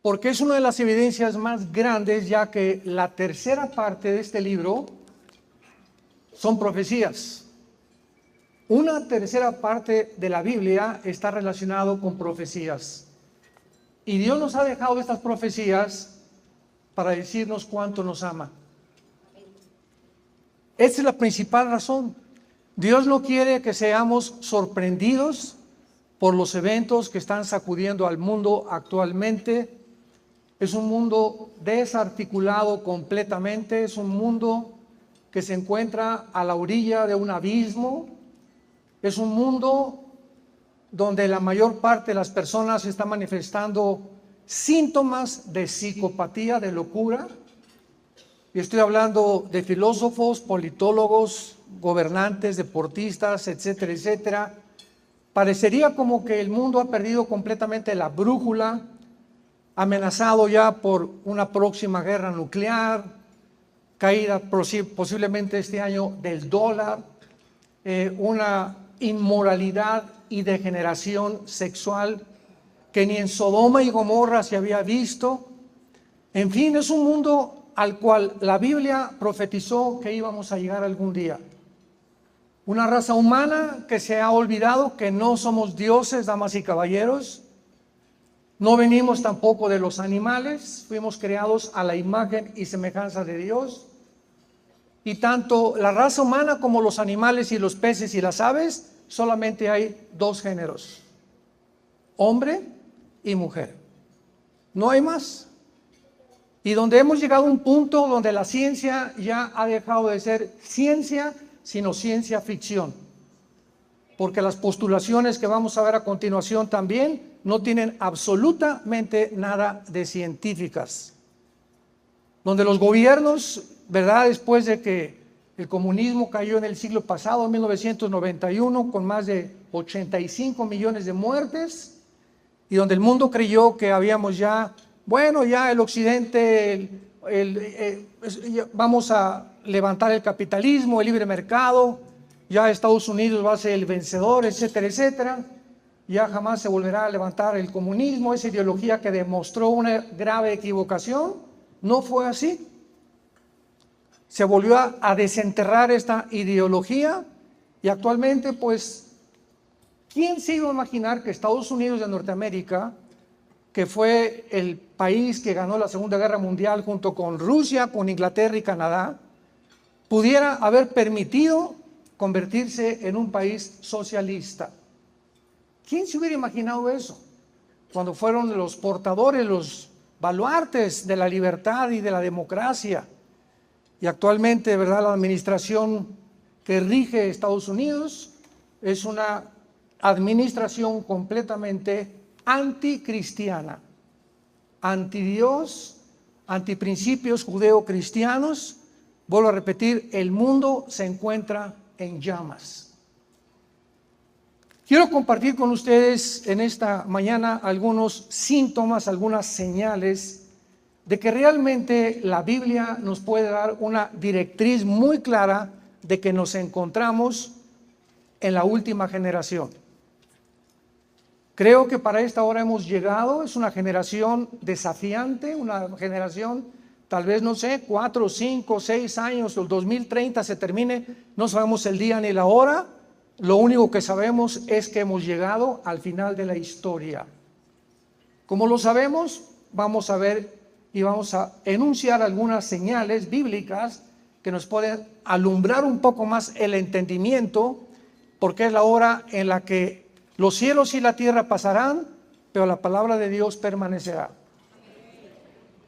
porque es una de las evidencias más grandes, ya que la tercera parte de este libro son profecías. Una tercera parte de la Biblia está relacionado con profecías. Y Dios nos ha dejado estas profecías para decirnos cuánto nos ama. Esa es la principal razón. Dios no quiere que seamos sorprendidos por los eventos que están sacudiendo al mundo actualmente. Es un mundo desarticulado completamente, es un mundo que se encuentra a la orilla de un abismo, es un mundo donde la mayor parte de las personas están manifestando síntomas de psicopatía, de locura. Y estoy hablando de filósofos, politólogos, gobernantes, deportistas, etcétera, etcétera. Parecería como que el mundo ha perdido completamente la brújula, amenazado ya por una próxima guerra nuclear, caída posiblemente este año del dólar, una inmoralidad y degeneración sexual que ni en Sodoma y Gomorra se había visto. En fin, es un mundo al cual la Biblia profetizó que íbamos a llegar algún día. Una raza humana que se ha olvidado que no somos dioses, damas y caballeros. No venimos tampoco de los animales, fuimos creados a la imagen y semejanza de Dios. Y tanto la raza humana como los animales y los peces y las aves, solamente hay dos géneros: hombre y mujer. No hay más. Y donde hemos llegado a un punto donde la ciencia ya ha dejado de ser ciencia, sino ciencia ficción. Porque las postulaciones que vamos a ver a continuación también no tienen absolutamente nada de científicas. Donde los gobiernos, ¿verdad?, después de que el comunismo cayó en el siglo pasado, en 1991, con más de 85 millones de muertes, y donde el mundo creyó que habíamos ya, bueno, ya el occidente, vamos a levantar el capitalismo, el libre mercado, ya Estados Unidos va a ser el vencedor, etcétera, etcétera. Ya jamás se volverá a levantar el comunismo, esa ideología que demostró una grave equivocación. No fue así. Se volvió a desenterrar esta ideología y actualmente, pues, ¿quién se iba a imaginar que Estados Unidos de Norteamérica, que fue el país que ganó la Segunda Guerra Mundial junto con Rusia, con Inglaterra y Canadá, pudiera haber permitido convertirse en un país socialista? ¿Quién se hubiera imaginado eso? Cuando fueron los portadores, los baluartes de la libertad y de la democracia. Y actualmente, ¿verdad?, la administración que rige Estados Unidos es una administración completamente anticristiana, antidios, antiprincipios judeocristianos. Vuelvo a repetir, el mundo se encuentra en llamas. Quiero compartir con ustedes en esta mañana algunos síntomas, algunas señales de que realmente la Biblia nos puede dar una directriz muy clara de que nos encontramos en la última generación. Creo que para esta hora hemos llegado, es una generación desafiante, una generación, tal vez, no sé, 4, 5, 6 años, el 2030 se termine, no sabemos el día ni la hora. Lo único que sabemos es que hemos llegado al final de la historia. Como lo sabemos, vamos a ver y vamos a enunciar algunas señales bíblicas que nos pueden alumbrar un poco más el entendimiento, porque es la hora en la que los cielos y la tierra pasarán, pero la palabra de Dios permanecerá.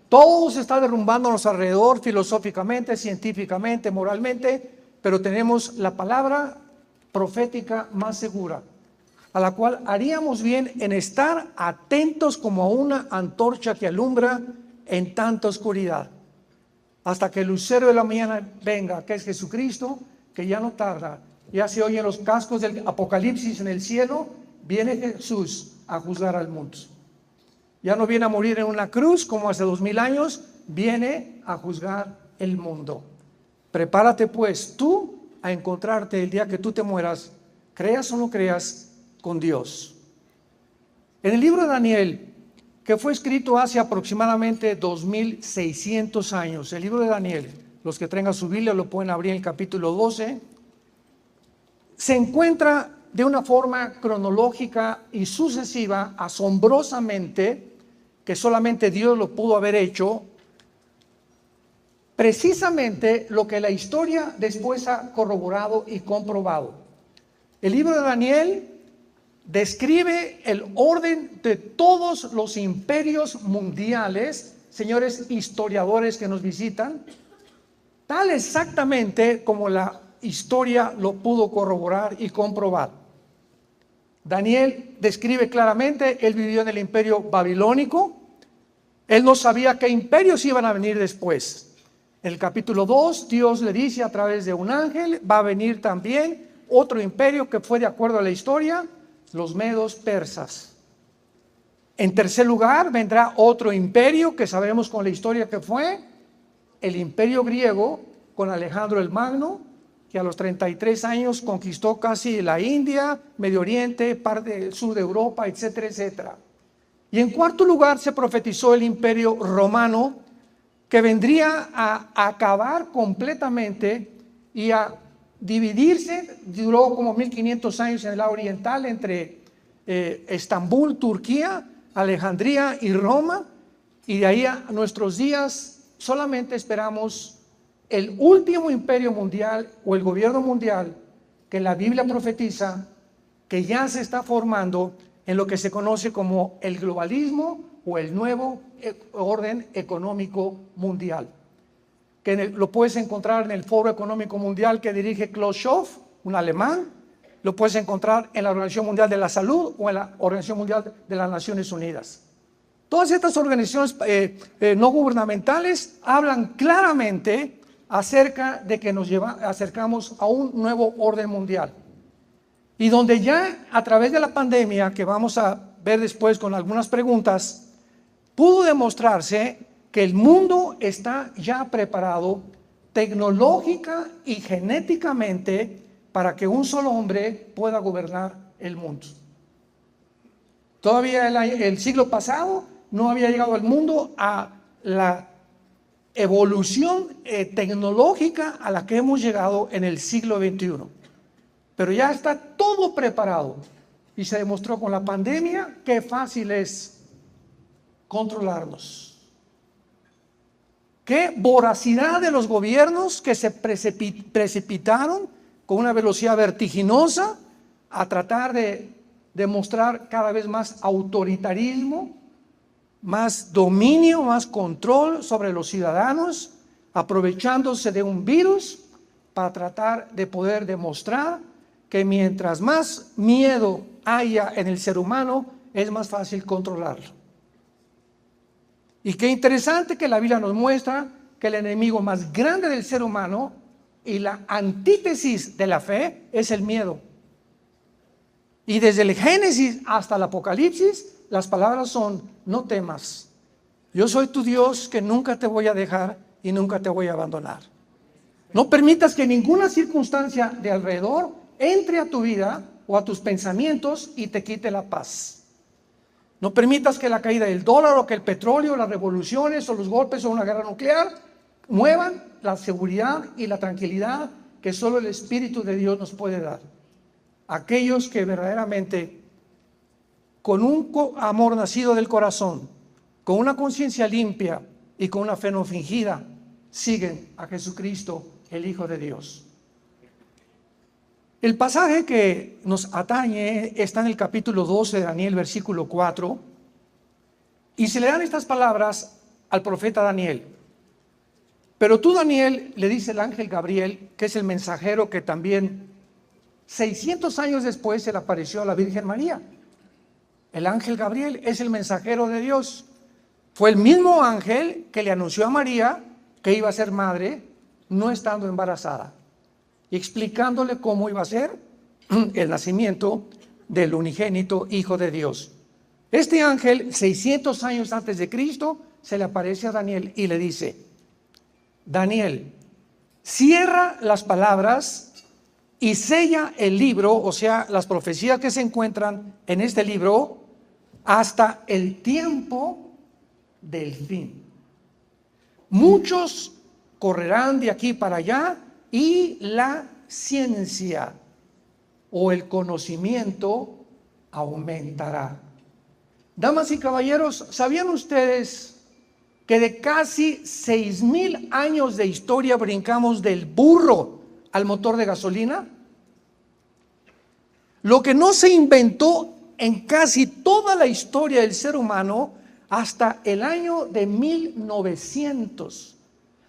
Todo se está derrumbando a nuestro alrededor, filosóficamente, científicamente, moralmente, pero tenemos la palabra profética más segura, a la cual haríamos bien en estar atentos como a una antorcha que alumbra en tanta oscuridad, hasta que el lucero de la mañana venga, que es Jesucristo, que ya no tarda. Ya se oyen los cascos del Apocalipsis en el cielo, viene Jesús a juzgar al mundo. Ya no viene a morir en una cruz como hace 2000 años, viene a juzgar el mundo. Prepárate pues tú a encontrarte el día que tú te mueras, creas o no creas, con Dios. En el libro de Daniel, que fue escrito hace aproximadamente 2600 años. El libro de Daniel, los que tengan su Biblia lo pueden abrir en el capítulo 12. Se encuentra de una forma cronológica y sucesiva, asombrosamente, que solamente Dios lo pudo haber hecho, precisamente lo que la historia después ha corroborado y comprobado. El libro de Daniel describe el orden de todos los imperios mundiales, señores historiadores que nos visitan, tal exactamente como la historia lo pudo corroborar y comprobar. Daniel describe claramente, él vivió en el imperio babilónico, él no sabía qué imperios iban a venir después. En el capítulo 2, Dios le dice a través de un ángel, va a venir también otro imperio que fue de acuerdo a la historia, los medos persas. En tercer lugar, vendrá otro imperio que sabemos con la historia que fue, el imperio griego con Alejandro el Magno, que a los 33 años conquistó casi la India, Medio Oriente, parte del sur de Europa, etcétera, etcétera. Y en cuarto lugar se profetizó el imperio romano, que vendría a acabar completamente y a dividirse, duró como 1500 años en el lado oriental, entre Estambul, Turquía, Alejandría y Roma, y de ahí a nuestros días solamente esperamos el último imperio mundial o el gobierno mundial que la Biblia profetiza que ya se está formando en lo que se conoce como el globalismo o el nuevo orden económico mundial, que lo puedes encontrar en el Foro Económico Mundial que dirige Klaus Schwab, un alemán, lo puedes encontrar en la Organización Mundial de la Salud o en la Organización Mundial de las Naciones Unidas. Todas estas organizaciones no gubernamentales hablan claramente acerca de que nos acercamos a un nuevo orden mundial. Y donde ya a través de la pandemia, que vamos a ver después con algunas preguntas, pudo demostrarse que el mundo está ya preparado tecnológica y genéticamente para que un solo hombre pueda gobernar el mundo. Todavía el siglo pasado no había llegado el mundo a la evolución tecnológica a la que hemos llegado en el siglo XXI. Pero ya está todo preparado y se demostró con la pandemia qué fácil es controlarnos. Qué voracidad de los gobiernos que se precipitaron con una velocidad vertiginosa a tratar de demostrar cada vez más autoritarismo, más dominio, más control sobre los ciudadanos, aprovechándose de un virus para tratar de poder demostrar que mientras más miedo haya en el ser humano, es más fácil controlarlo. Y qué interesante que la Biblia nos muestra que el enemigo más grande del ser humano y la antítesis de la fe es el miedo. Y desde el Génesis hasta el Apocalipsis, las palabras son: no temas, yo soy tu Dios que nunca te voy a dejar y nunca te voy a abandonar. No permitas que ninguna circunstancia de alrededor entre a tu vida o a tus pensamientos y te quite la paz. No permitas que la caída del dólar o que el petróleo, las revoluciones o los golpes o una guerra nuclear muevan la seguridad y la tranquilidad que solo el Espíritu de Dios nos puede dar. Aquellos que verdaderamente, con un amor nacido del corazón, con una conciencia limpia y con una fe no fingida, siguen a Jesucristo, el Hijo de Dios. El pasaje que nos atañe está en el capítulo 12 de Daniel, versículo 4, y se le dan estas palabras al profeta Daniel. Pero tú, Daniel, le dice el ángel Gabriel, que es el mensajero que también 600 años después se le apareció a la Virgen María. El ángel Gabriel es el mensajero de Dios. Fue el mismo ángel que le anunció a María que iba a ser madre, no estando embarazada, y explicándole cómo iba a ser el nacimiento del unigénito Hijo de Dios. Este ángel, 600 años antes de Cristo, se le aparece a Daniel y le dice: Daniel, cierra las palabras y sella el libro, o sea, las profecías que se encuentran en este libro, hasta el tiempo del fin. Muchos correrán de aquí para allá y la ciencia o el conocimiento aumentará. Damas y caballeros, ¿sabían ustedes que de casi 6,000 años de historia brincamos del burro al motor de gasolina? Lo que no se inventó en casi toda la historia del ser humano hasta el año de 1900.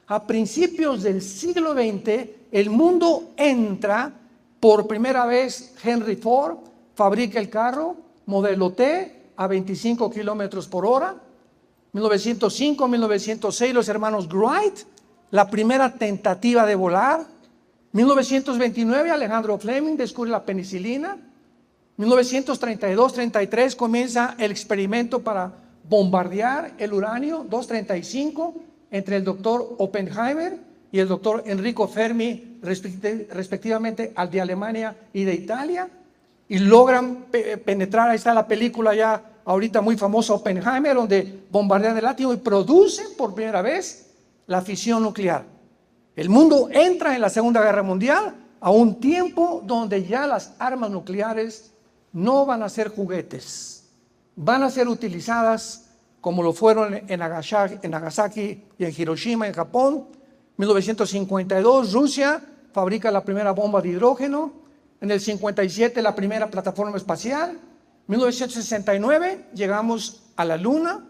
A principios del siglo XX, el mundo entra por primera vez. Henry Ford fabrica el carro modelo T a 25 kilómetros por hora. 1905, 1906, los hermanos Wright, la primera tentativa de volar. 1929, Alejandro Fleming descubre la penicilina. 1932-33 comienza el experimento para bombardear el uranio 235 entre el doctor Oppenheimer y el doctor Enrico Fermi, respectivamente, al de Alemania y de Italia, y logran penetrar. Ahí está la película ya ahorita muy famosa, Oppenheimer, donde bombardean el átomo y producen por primera vez la fisión nuclear. El mundo entra en la Segunda Guerra Mundial a un tiempo donde ya las armas nucleares no van a ser juguetes, van a ser utilizadas como lo fueron en Nagasaki y en Hiroshima, en Japón. 1952, Rusia fabrica la primera bomba de hidrógeno. En el 57, la primera plataforma espacial. 1969, llegamos a la Luna.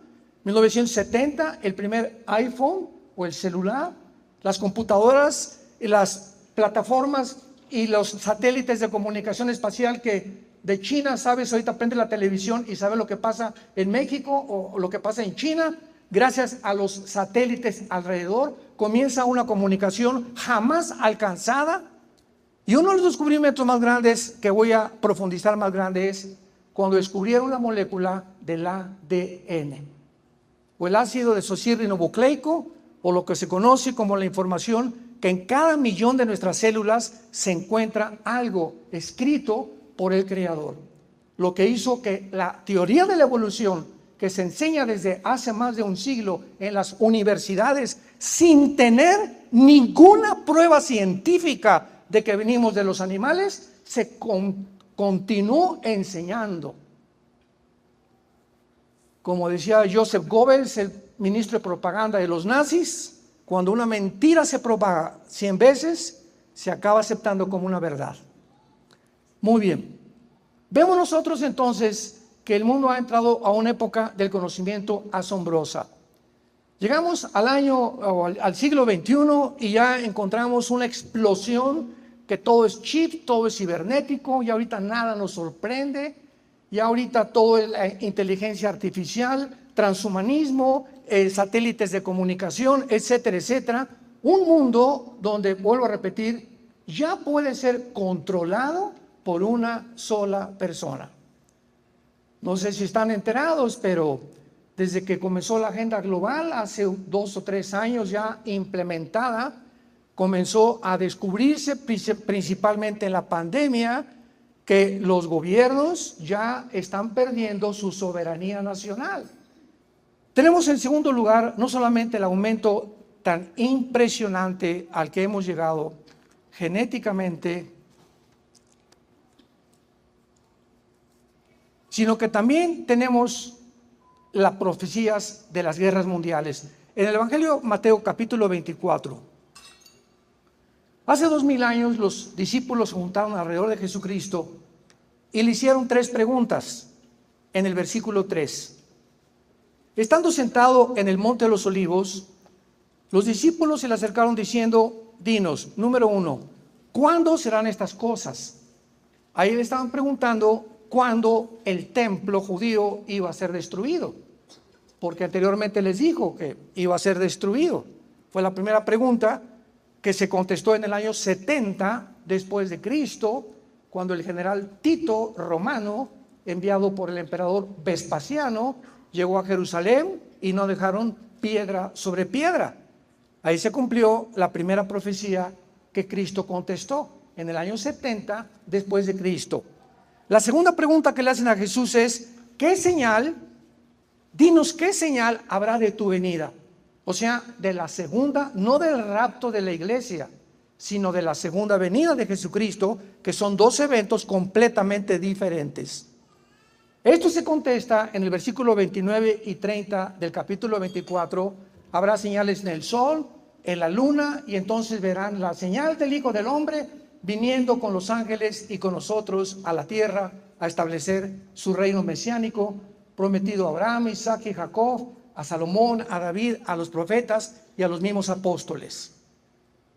1970, el primer iPhone o el celular. Las computadoras, las plataformas y los satélites de comunicación espacial que de China, sabes, ahorita prende la televisión y sabes lo que pasa en México o lo que pasa en China. Gracias a los satélites alrededor, comienza una comunicación jamás alcanzada. Y uno de los descubrimientos más grandes, que voy a profundizar más grande, es cuando descubrieron la molécula del ADN, o el ácido desoxirribonucleico, o lo que se conoce como la información, que en cada millón de nuestras células se encuentra algo escrito por el Creador. Lo que hizo que la teoría de la evolución, que se enseña desde hace más de un siglo en las universidades, sin tener ninguna prueba científica de que venimos de los animales, se continuó enseñando. Como decía Joseph Goebbels, el ministro de propaganda de los nazis, cuando una mentira se propaga 100 veces, se acaba aceptando como una verdad. Muy bien. Vemos nosotros entonces que el mundo ha entrado a una época del conocimiento asombrosa. Llegamos al siglo XXI y ya encontramos una explosión, que todo es chip, todo es cibernético, y ahorita nada nos sorprende, y ahorita todo es inteligencia artificial, transhumanismo, satélites de comunicación, etcétera, etcétera. Un mundo donde, vuelvo a repetir, ya puede ser controlado por una sola persona. No sé si están enterados, pero desde que comenzó la agenda global, hace 2 o 3 años ya implementada, comenzó a descubrirse principalmente en la pandemia que los gobiernos ya están perdiendo su soberanía nacional. Tenemos en segundo lugar no solamente el aumento tan impresionante al que hemos llegado genéticamente, sino que también tenemos las profecías de las guerras mundiales. En el Evangelio Mateo capítulo 24, hace 2000 años los discípulos se juntaron alrededor de Jesucristo y le hicieron 3 preguntas en el versículo 3. Estando sentado en el monte de los olivos, los discípulos se le acercaron diciendo: dinos, número 1, ¿cuándo serán estas cosas? Ahí le estaban preguntando cuándo el templo judío iba a ser destruido, porque anteriormente les dijo que iba a ser destruido. Fue la primera pregunta que se contestó en el año 70 después de Cristo, cuando el general Tito romano, enviado por el emperador Vespasiano, llegó a Jerusalén y no dejaron piedra sobre piedra. Ahí se cumplió la primera profecía que Cristo contestó en el año 70 después de Cristo. La segunda pregunta que le hacen a Jesús es: ¿qué señal? Dinos qué señal habrá de tu venida. O sea, de la segunda, no del rapto de la iglesia, sino de la segunda venida de Jesucristo, que son dos eventos completamente diferentes. Esto se contesta en el versículo 29 y 30 del capítulo 24. Habrá señales en el sol, en la luna, y entonces verán la señal del Hijo del Hombre viniendo con los ángeles y con nosotros a la tierra a establecer su reino mesiánico, prometido a Abraham, Isaac y Jacob, a Salomón, a David, a los profetas y a los mismos apóstoles.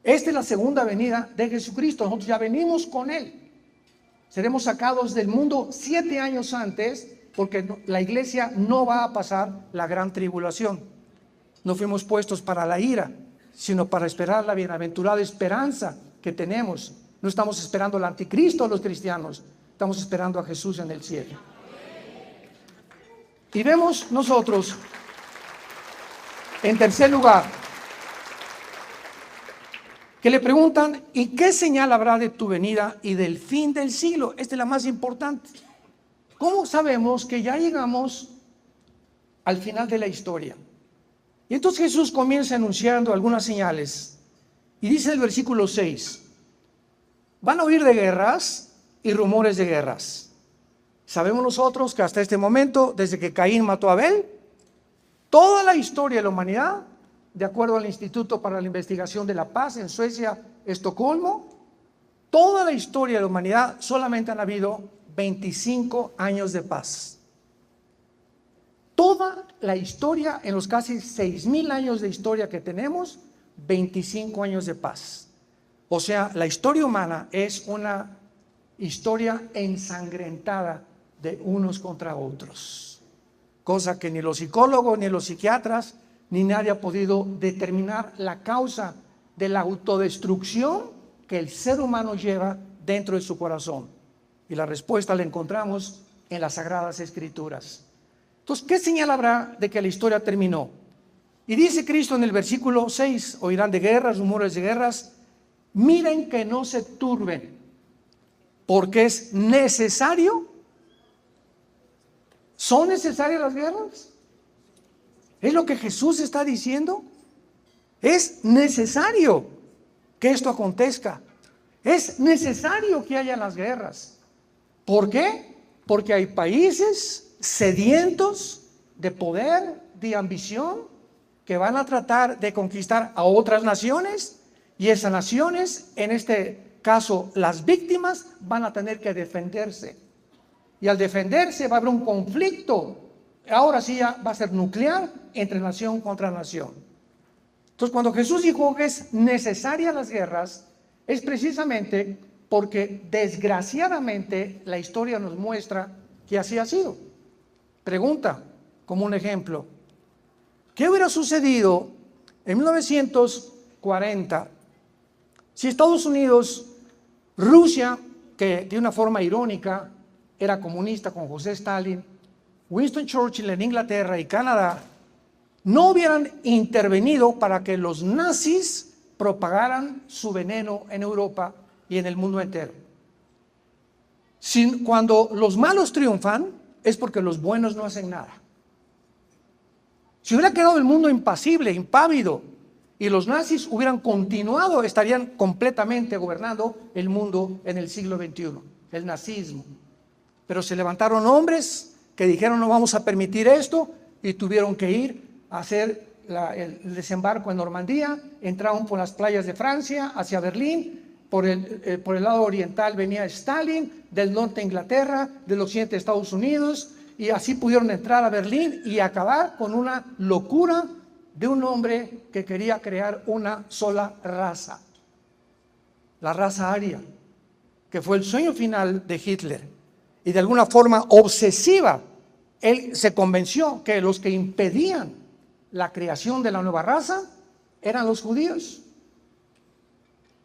Esta es la segunda venida de Jesucristo. Nosotros ya venimos con Él. Seremos sacados del mundo 7 años antes, porque la iglesia no va a pasar la gran tribulación. No fuimos puestos para la ira, sino para esperar la bienaventurada esperanza que tenemos. No estamos esperando al anticristo los cristianos, estamos esperando a Jesús en el cielo. Y vemos nosotros, en tercer lugar, que le preguntan, ¿y qué señal habrá de tu venida y del fin del siglo? Esta es la más importante. ¿Cómo sabemos que ya llegamos al final de la historia? Y entonces Jesús comienza anunciando algunas señales. Y dice el versículo 6, van a oír de guerras y rumores de guerras. Sabemos nosotros que hasta este momento, desde que Caín mató a Abel, toda la historia de la humanidad, de acuerdo al Instituto para la Investigación de la Paz en Suecia, Estocolmo, toda la historia de la humanidad solamente han habido 25 años de paz. Toda la historia, en los casi 6,000 años de historia que tenemos, 25 años de paz. O sea, la historia humana es una historia ensangrentada de unos contra otros, cosa que ni los psicólogos ni los psiquiatras ni nadie ha podido determinar la causa de la autodestrucción que el ser humano lleva dentro de su corazón. Y la respuesta la encontramos en las Sagradas Escrituras. Entonces, ¿qué señal habrá de que la historia terminó? Y dice Cristo en el versículo 6, oirán de guerras, rumores de guerras. Miren que no se turben, porque es necesario. ¿Son necesarias las guerras? ¿Es lo que Jesús está diciendo? Es necesario que esto acontezca. Es necesario que haya las guerras. ¿Por qué? Porque hay países sedientos de poder, de ambición, que van a tratar de conquistar a otras naciones, y esas naciones, en este caso las víctimas, van a tener que defenderse. Y al defenderse va a haber un conflicto. Ahora sí ya va a ser nuclear entre nación contra nación. Entonces, cuando Jesús dijo que es necesaria las guerras, es precisamente porque desgraciadamente la historia nos muestra que así ha sido. Pregunta, como un ejemplo, ¿qué hubiera sucedido en 1940 si Estados Unidos, Rusia, que de una forma irónica era comunista con José Stalin, Winston Churchill en Inglaterra y Canadá, no hubieran intervenido para que los nazis propagaran su veneno en Europa y en el mundo entero? Cuando los malos triunfan, es porque los buenos no hacen nada. Si hubiera quedado el mundo impasible, impávido, y los nazis hubieran continuado, estarían completamente gobernando el mundo en el siglo XXI, el nazismo. Pero se levantaron hombres que dijeron no vamos a permitir esto, y tuvieron que ir a hacer el desembarco en Normandía. Entraron por las playas de Francia hacia Berlín. Por el lado oriental venía Stalin, del norte Inglaterra, del occidente Estados Unidos, y así pudieron entrar a Berlín y acabar con una locura de un hombre que quería crear una sola raza, la raza aria, que fue el sueño final de Hitler. Y de alguna forma obsesiva, él se convenció que los que impedían la creación de la nueva raza eran los judíos.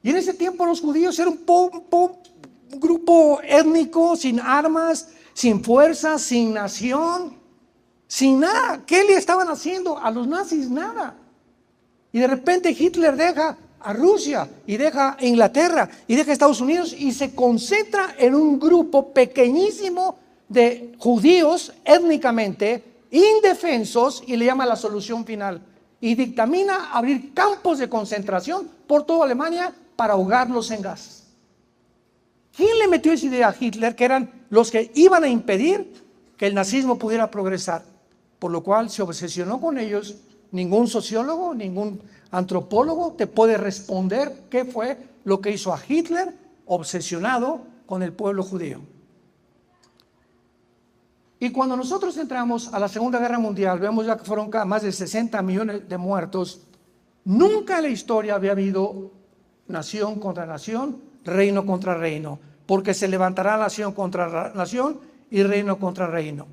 Y en ese tiempo los judíos eran un grupo étnico, sin armas, sin fuerza, sin nación, sin nada. ¿Qué le estaban haciendo a los nazis? Nada. Y de repente Hitler deja a Rusia y deja a Inglaterra y deja a Estados Unidos y se concentra en un grupo pequeñísimo de judíos étnicamente indefensos y le llama la solución final. Y dictamina abrir campos de concentración por toda Alemania para ahogarlos en gas. ¿Quién le metió esa idea a Hitler? Que eran los que iban a impedir que el nazismo pudiera progresar. Por lo cual se obsesionó con ellos. Ningún sociólogo, ningún antropólogo te puede responder qué fue lo que hizo a Hitler obsesionado con el pueblo judío. Y cuando nosotros entramos a la Segunda Guerra Mundial, vemos ya que fueron más de 60 millones de muertos. Nunca en la historia había habido nación contra nación, reino contra reino, porque se levantará nación contra nación y reino contra reino.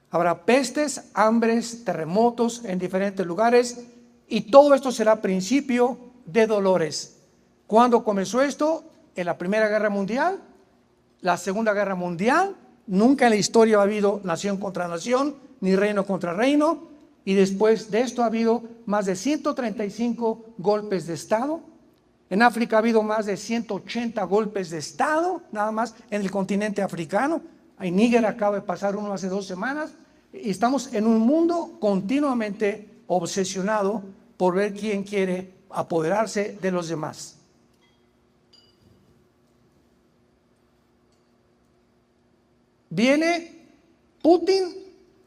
Habrá pestes, hambres, terremotos en diferentes lugares, y todo esto será principio de dolores. ¿Cuándo comenzó esto? En la Primera Guerra Mundial, la Segunda Guerra Mundial. Nunca en la historia ha habido nación contra nación, ni reino contra reino, y después de esto ha habido más de 135 golpes de Estado. En África ha habido más de 180 golpes de Estado, nada más en el continente africano. En Níger acaba de pasar uno hace 2 semanas, y estamos en un mundo continuamente obsesionado por ver quién quiere apoderarse de los demás. Viene Putin,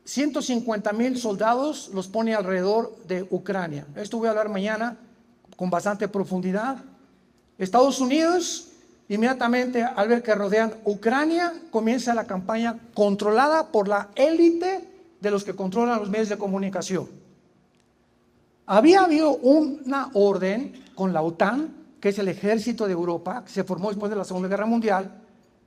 150,000 soldados los pone alrededor de Ucrania. Esto voy a hablar mañana con bastante profundidad. Estados Unidos, inmediatamente al ver que rodean Ucrania, comienza la campaña controlada por la élite de los que controlan los medios de comunicación. Había habido una orden con la OTAN, que es el ejército de Europa, que se formó después de la Segunda Guerra Mundial,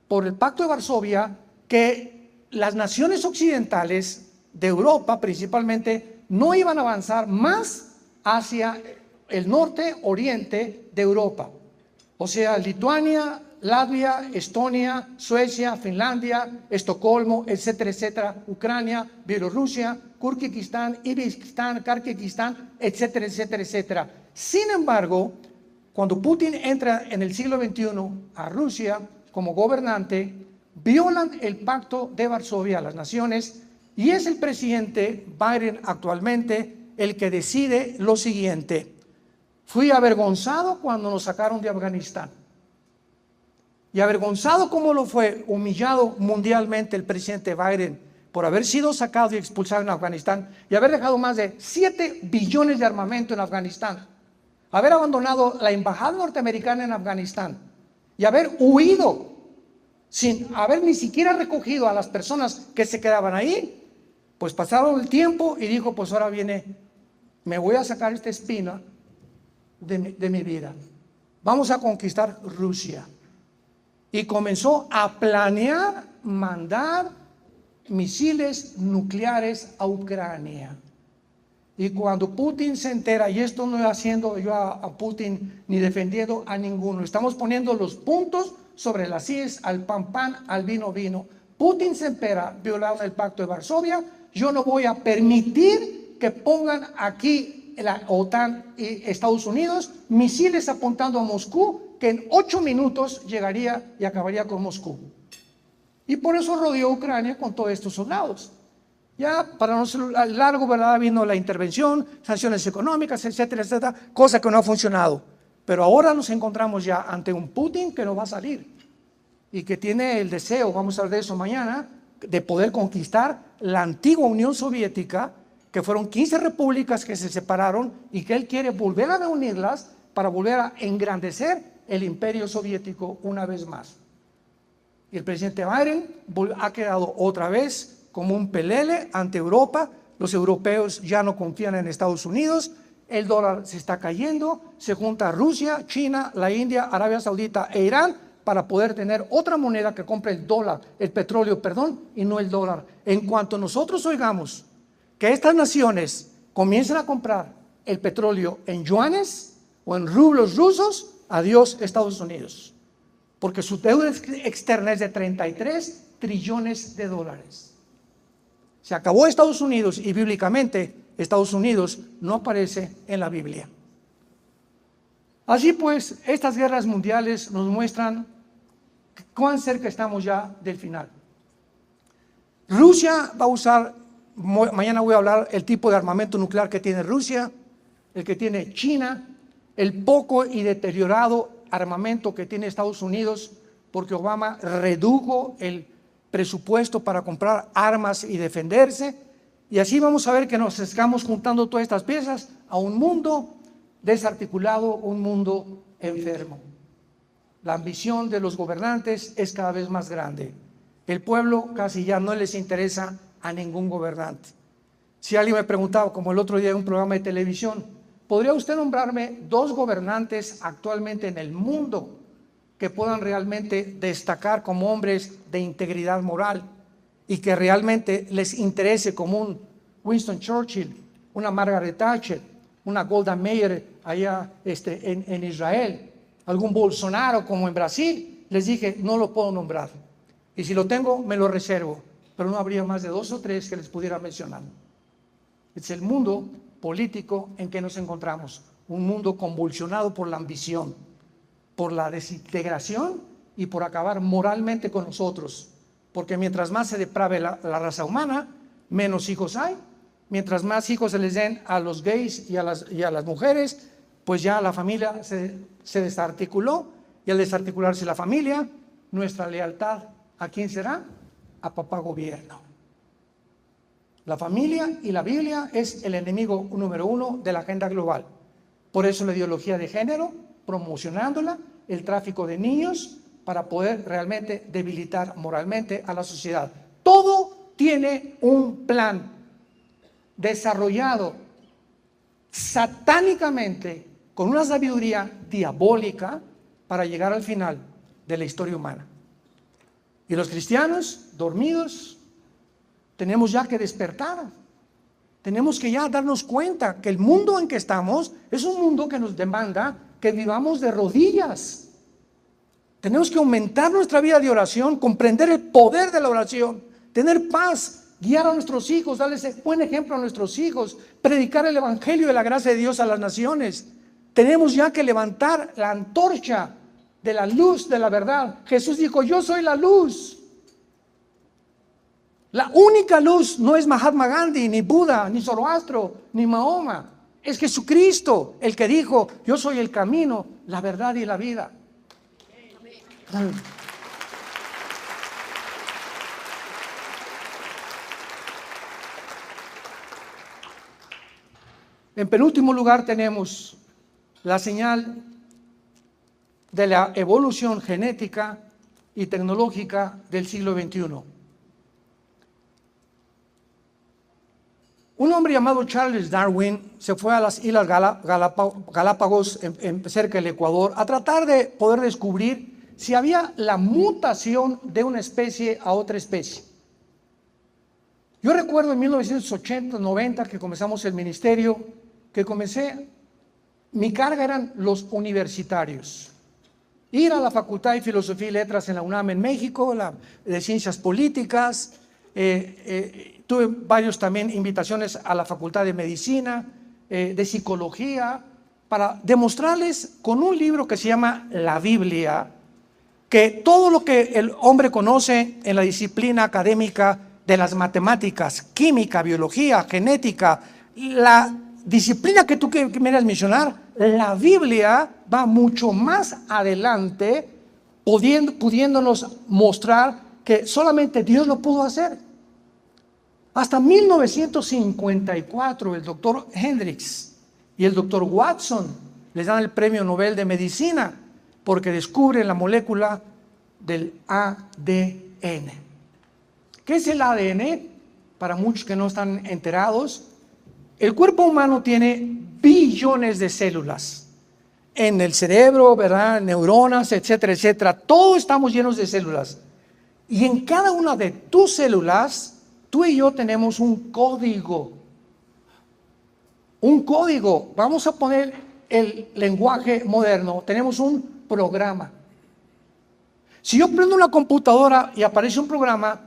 por el Pacto de Varsovia, que las naciones occidentales de Europa principalmente no iban a avanzar más hacia el norte, oriente de Europa. O sea, Lituania, Latvia, Estonia, Suecia, Finlandia, Estocolmo, etcétera, etcétera, Ucrania, Bielorrusia, Kirguistán, Uzbekistán, Kazajistán, etcétera, etcétera, etcétera. Sin embargo, cuando Putin entra en el siglo XXI a Rusia como gobernante, violan el Pacto de Varsovia, las naciones, y es el presidente Biden actualmente el que decide lo siguiente: fui avergonzado cuando nos sacaron de Afganistán. Y avergonzado como lo fue, humillado mundialmente el presidente Biden por haber sido sacado y expulsado en Afganistán y haber dejado más de 7 billones de armamento en Afganistán, haber abandonado la embajada norteamericana en Afganistán y haber huido sin haber ni siquiera recogido a las personas que se quedaban ahí. Pues pasaron el tiempo y dijo: pues ahora viene, me voy a sacar esta espina de mi vida. Vamos a conquistar Rusia. Y comenzó a planear mandar misiles nucleares a Ucrania. Y cuando Putin se entera, y esto no es haciendo yo a Putin ni defendiendo a ninguno, estamos poniendo los puntos sobre las IES, al pan pan, al vino vino. Putin se entera, violaron el Pacto de Varsovia. Yo no voy a permitir que pongan aquí la OTAN y Estados Unidos misiles apuntando a Moscú, que en 8 minutos llegaría y acabaría con Moscú. Y por eso rodeó Ucrania con todos estos soldados. Ya para no ser largo, ¿verdad?, vino la intervención, sanciones económicas, etcétera, etcétera, cosa que no ha funcionado. Pero ahora nos encontramos ya ante un Putin que no va a salir y que tiene el deseo, vamos a hablar de eso mañana, de poder conquistar la antigua Unión Soviética, que fueron 15 repúblicas que se separaron y que él quiere volver a reunirlas para volver a engrandecer el imperio soviético una vez más. Y el presidente Biden ha quedado otra vez como un pelele ante Europa. Los europeos ya no confían en Estados Unidos, el dólar se está cayendo, se junta Rusia, China, la India, Arabia Saudita e Irán para poder tener otra moneda que compre el dólar, el petróleo, perdón, y no el dólar. En cuanto nosotros oigamos que estas naciones comiencen a comprar el petróleo en yuanes o en rublos rusos, adiós Estados Unidos, porque su deuda externa es de 33 trillones de dólares. Se acabó Estados Unidos y bíblicamente Estados Unidos no aparece en la Biblia. Así pues, estas guerras mundiales nos muestran cuán cerca estamos ya del final. Rusia va a usar, mañana voy a hablar el tipo de armamento nuclear que tiene Rusia, el que tiene China, el poco y deteriorado armamento que tiene Estados Unidos, porque Obama redujo el presupuesto para comprar armas y defenderse. Y así vamos a ver que nos estamos juntando todas estas piezas a un mundo desarticulado, un mundo enfermo. La ambición de los gobernantes es cada vez más grande. El pueblo casi ya no les interesa a ningún gobernante. Si alguien me preguntaba, como el otro día en un programa de televisión, ¿podría usted nombrarme 2 gobernantes actualmente en el mundo que puedan realmente destacar como hombres de integridad moral y que realmente les interese, como un Winston Churchill, una Margaret Thatcher, una Golda Meir allá en Israel, algún Bolsonaro como en Brasil? Les dije, no lo puedo nombrar. Y si lo tengo, me lo reservo. Pero no habría más de 2 o 3 que les pudiera mencionar. Es el mundo político en que nos encontramos. Un mundo convulsionado por la ambición, por la desintegración y por acabar moralmente con nosotros. Porque mientras más se deprave la raza humana, menos hijos hay. Mientras más hijos se les den a los gays y a las mujeres, pues ya la familia se desarticuló. Y al desarticularse la familia, nuestra lealtad, ¿a quién será? A papá gobierno. La familia y la Biblia es el enemigo número 1 de la agenda global. Por eso la ideología de género, promocionándola, el tráfico de niños, para poder realmente debilitar moralmente a la sociedad. Todo tiene un plan desarrollado satánicamente con una sabiduría diabólica para llegar al final de la historia humana. Y los cristianos, dormidos, tenemos ya que despertar. Tenemos que ya darnos cuenta que el mundo en que estamos es un mundo que nos demanda que vivamos de rodillas. Tenemos que aumentar nuestra vida de oración, comprender el poder de la oración, tener paz, guiar a nuestros hijos, darles buen ejemplo a nuestros hijos, predicar el evangelio de la gracia de Dios a las naciones. Tenemos ya que levantar la antorcha de la luz de la verdad. Jesús dijo, yo soy la luz. La única luz no es Mahatma Gandhi, ni Buda, ni Zoroastro, ni Mahoma. Es Jesucristo el que dijo, yo soy el camino, la verdad y la vida. En penúltimo lugar tenemos la señal de la evolución genética y tecnológica del siglo XXI. Un hombre llamado Charles Darwin se fue a las Islas Galápagos, cerca del Ecuador, a tratar de poder descubrir si había la mutación de una especie a otra especie. Yo recuerdo en 1980, 90 que comenzamos el ministerio, mi carga eran los universitarios. Ir a la Facultad de Filosofía y Letras en la UNAM en México, de Ciencias Políticas, tuve varios también invitaciones a la Facultad de Medicina, de Psicología, para demostrarles con un libro que se llama La Biblia, que todo lo que el hombre conoce en la disciplina académica de las matemáticas, química, biología, genética, la disciplina que tú quieras mencionar, la Biblia va mucho más adelante, pudiéndonos mostrar que solamente Dios lo pudo hacer. Hasta 1954 el doctor Hendricks y el doctor Watson les dan el premio Nobel de Medicina porque descubren la molécula del ADN. ¿Qué es el ADN? Para muchos que no están enterados, el cuerpo humano tiene billones de células. En el cerebro, ¿verdad? Neuronas, etcétera, etcétera. Todos estamos llenos de células. Y en cada una de tus células, tú y yo tenemos un código. Un código. Vamos a poner el lenguaje moderno. Tenemos un programa. Si yo prendo una computadora y aparece un programa,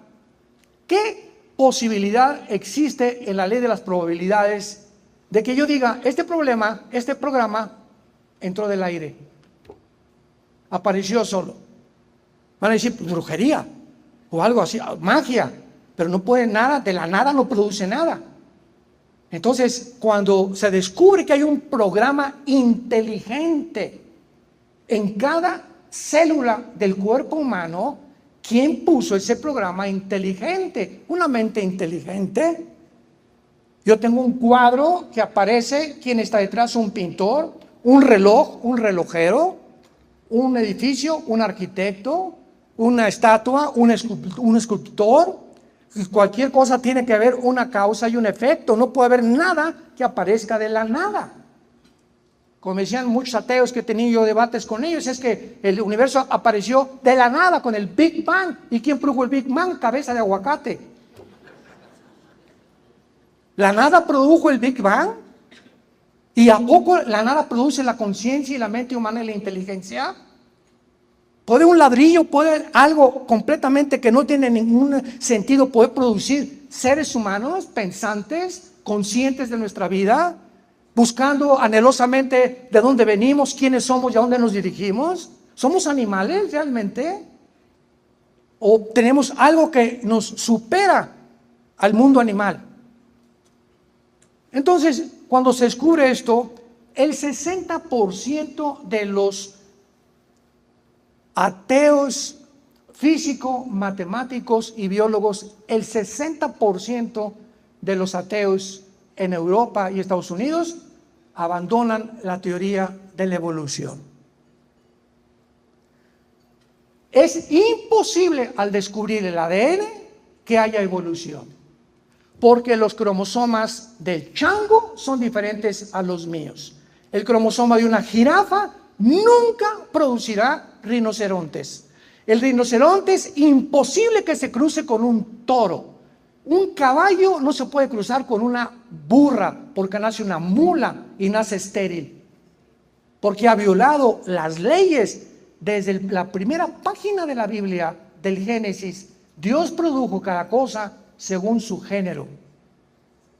¿qué posibilidad existe en la ley de las probabilidades de que yo diga, este programa entró del aire, apareció solo? Van a decir, brujería o algo así, magia. pero no puede nada, de la nada no produce nada. Entonces, cuando se descubre que hay un programa inteligente en cada célula del cuerpo humano, ¿quién puso ese programa inteligente? Una mente inteligente. Yo tengo un cuadro que aparece, ¿quién está detrás? Un pintor, un reloj, un relojero, un edificio, un arquitecto, una estatua, un escultor. Cualquier cosa tiene que haber una causa y un efecto. No puede haber nada que aparezca de la nada. Como decían muchos ateos que he tenido yo debates con ellos, es que el universo apareció de la nada con el Big Bang. ¿Y quién produjo el Big Bang? Cabeza de aguacate. ¿La nada produjo el Big Bang? ¿Y a poco la nada produce la conciencia y la mente humana y la inteligencia? ¿Puede un ladrillo, puede algo completamente que no tiene ningún sentido, poder producir seres humanos pensantes, conscientes de nuestra vida, buscando anhelosamente de dónde venimos, quiénes somos y a dónde nos dirigimos? ¿Somos animales realmente? ¿O tenemos algo que nos supera al mundo animal? Entonces, cuando se descubre esto, el 60% de los ateos físicos, matemáticos y biólogos, el 60% de los ateos en Europa y Estados Unidos abandonan la teoría de la evolución. Es imposible al descubrir el ADN que haya evolución, porque los cromosomas del chango son diferentes a los míos. El cromosoma de una jirafa nunca producirá rinocerontes. El rinoceronte es imposible que se cruce con un toro. Un caballo no se puede cruzar con una burra porque nace una mula y nace estéril, porque ha violado las leyes. Desde la primera página de la Biblia, del Génesis, Dios produjo cada cosa según su género,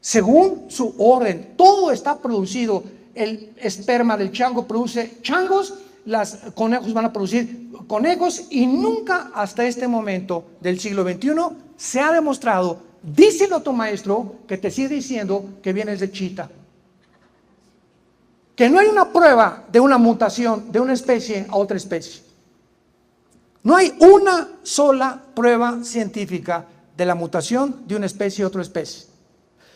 según su orden. Todo está producido. El esperma del chango produce changos, los conejos van a producir conejos, y nunca hasta este momento del siglo XXI se ha demostrado, díselo a tu maestro que te sigue diciendo que vienes de chita, que no hay una prueba de una mutación de una especie a otra especie. No hay una sola prueba científica de la mutación de una especie a otra especie.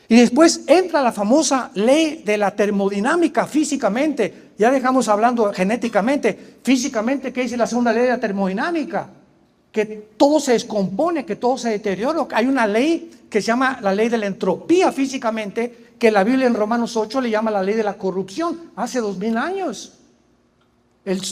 Y después entra la famosa ley de la termodinámica físicamente. Ya dejamos hablando genéticamente. Físicamente, ¿qué dice la segunda ley de la termodinámica? Que todo se descompone, que todo se deteriora. Hay una ley que se llama la ley de la entropía físicamente, que la Biblia en Romanos 8 le llama la ley de la corrupción, hace 2000 años.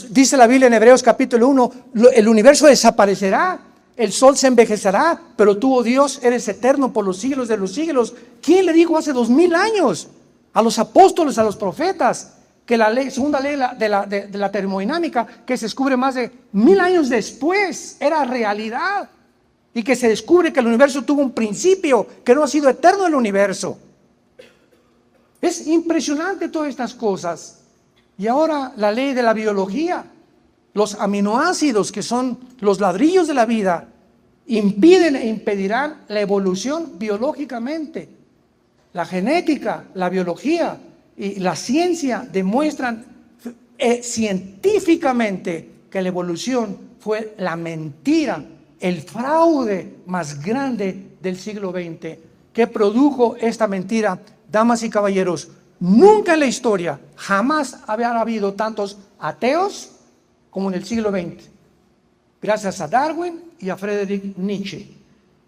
Dice la Biblia en Hebreos capítulo 1, el universo desaparecerá, el sol se envejecerá, pero tú, oh Dios, eres eterno por los siglos de los siglos. ¿Quién le dijo hace 2000 años a los apóstoles, a los profetas, que la ley, segunda ley de la termodinámica, que se descubre más de 1000 años después, era realidad? Y que se descubre que el universo tuvo un principio, que no ha sido eterno el universo. Es impresionante todas estas cosas. Y ahora la ley de la biología, los aminoácidos, que son los ladrillos de la vida, impiden e impedirán la evolución biológicamente. La genética, la biología y la ciencia demuestran científicamente que la evolución fue la mentira, el fraude más grande del siglo XX, que produjo esta mentira. Damas y caballeros, nunca en la historia, jamás habían habido tantos ateos como en el siglo XX, gracias a Darwin y a Friedrich Nietzsche,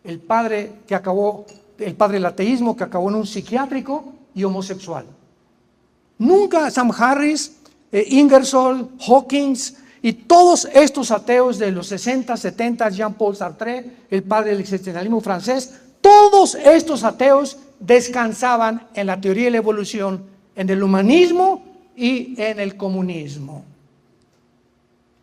el padre del ateísmo, que acabó en un psiquiátrico y homosexual. Nunca Sam Harris, Ingersoll, Hawkins y todos estos ateos de los 60, 70, Jean-Paul Sartre, el padre del existencialismo francés, todos estos ateos descansaban en la teoría de la evolución, en el humanismo y en el comunismo,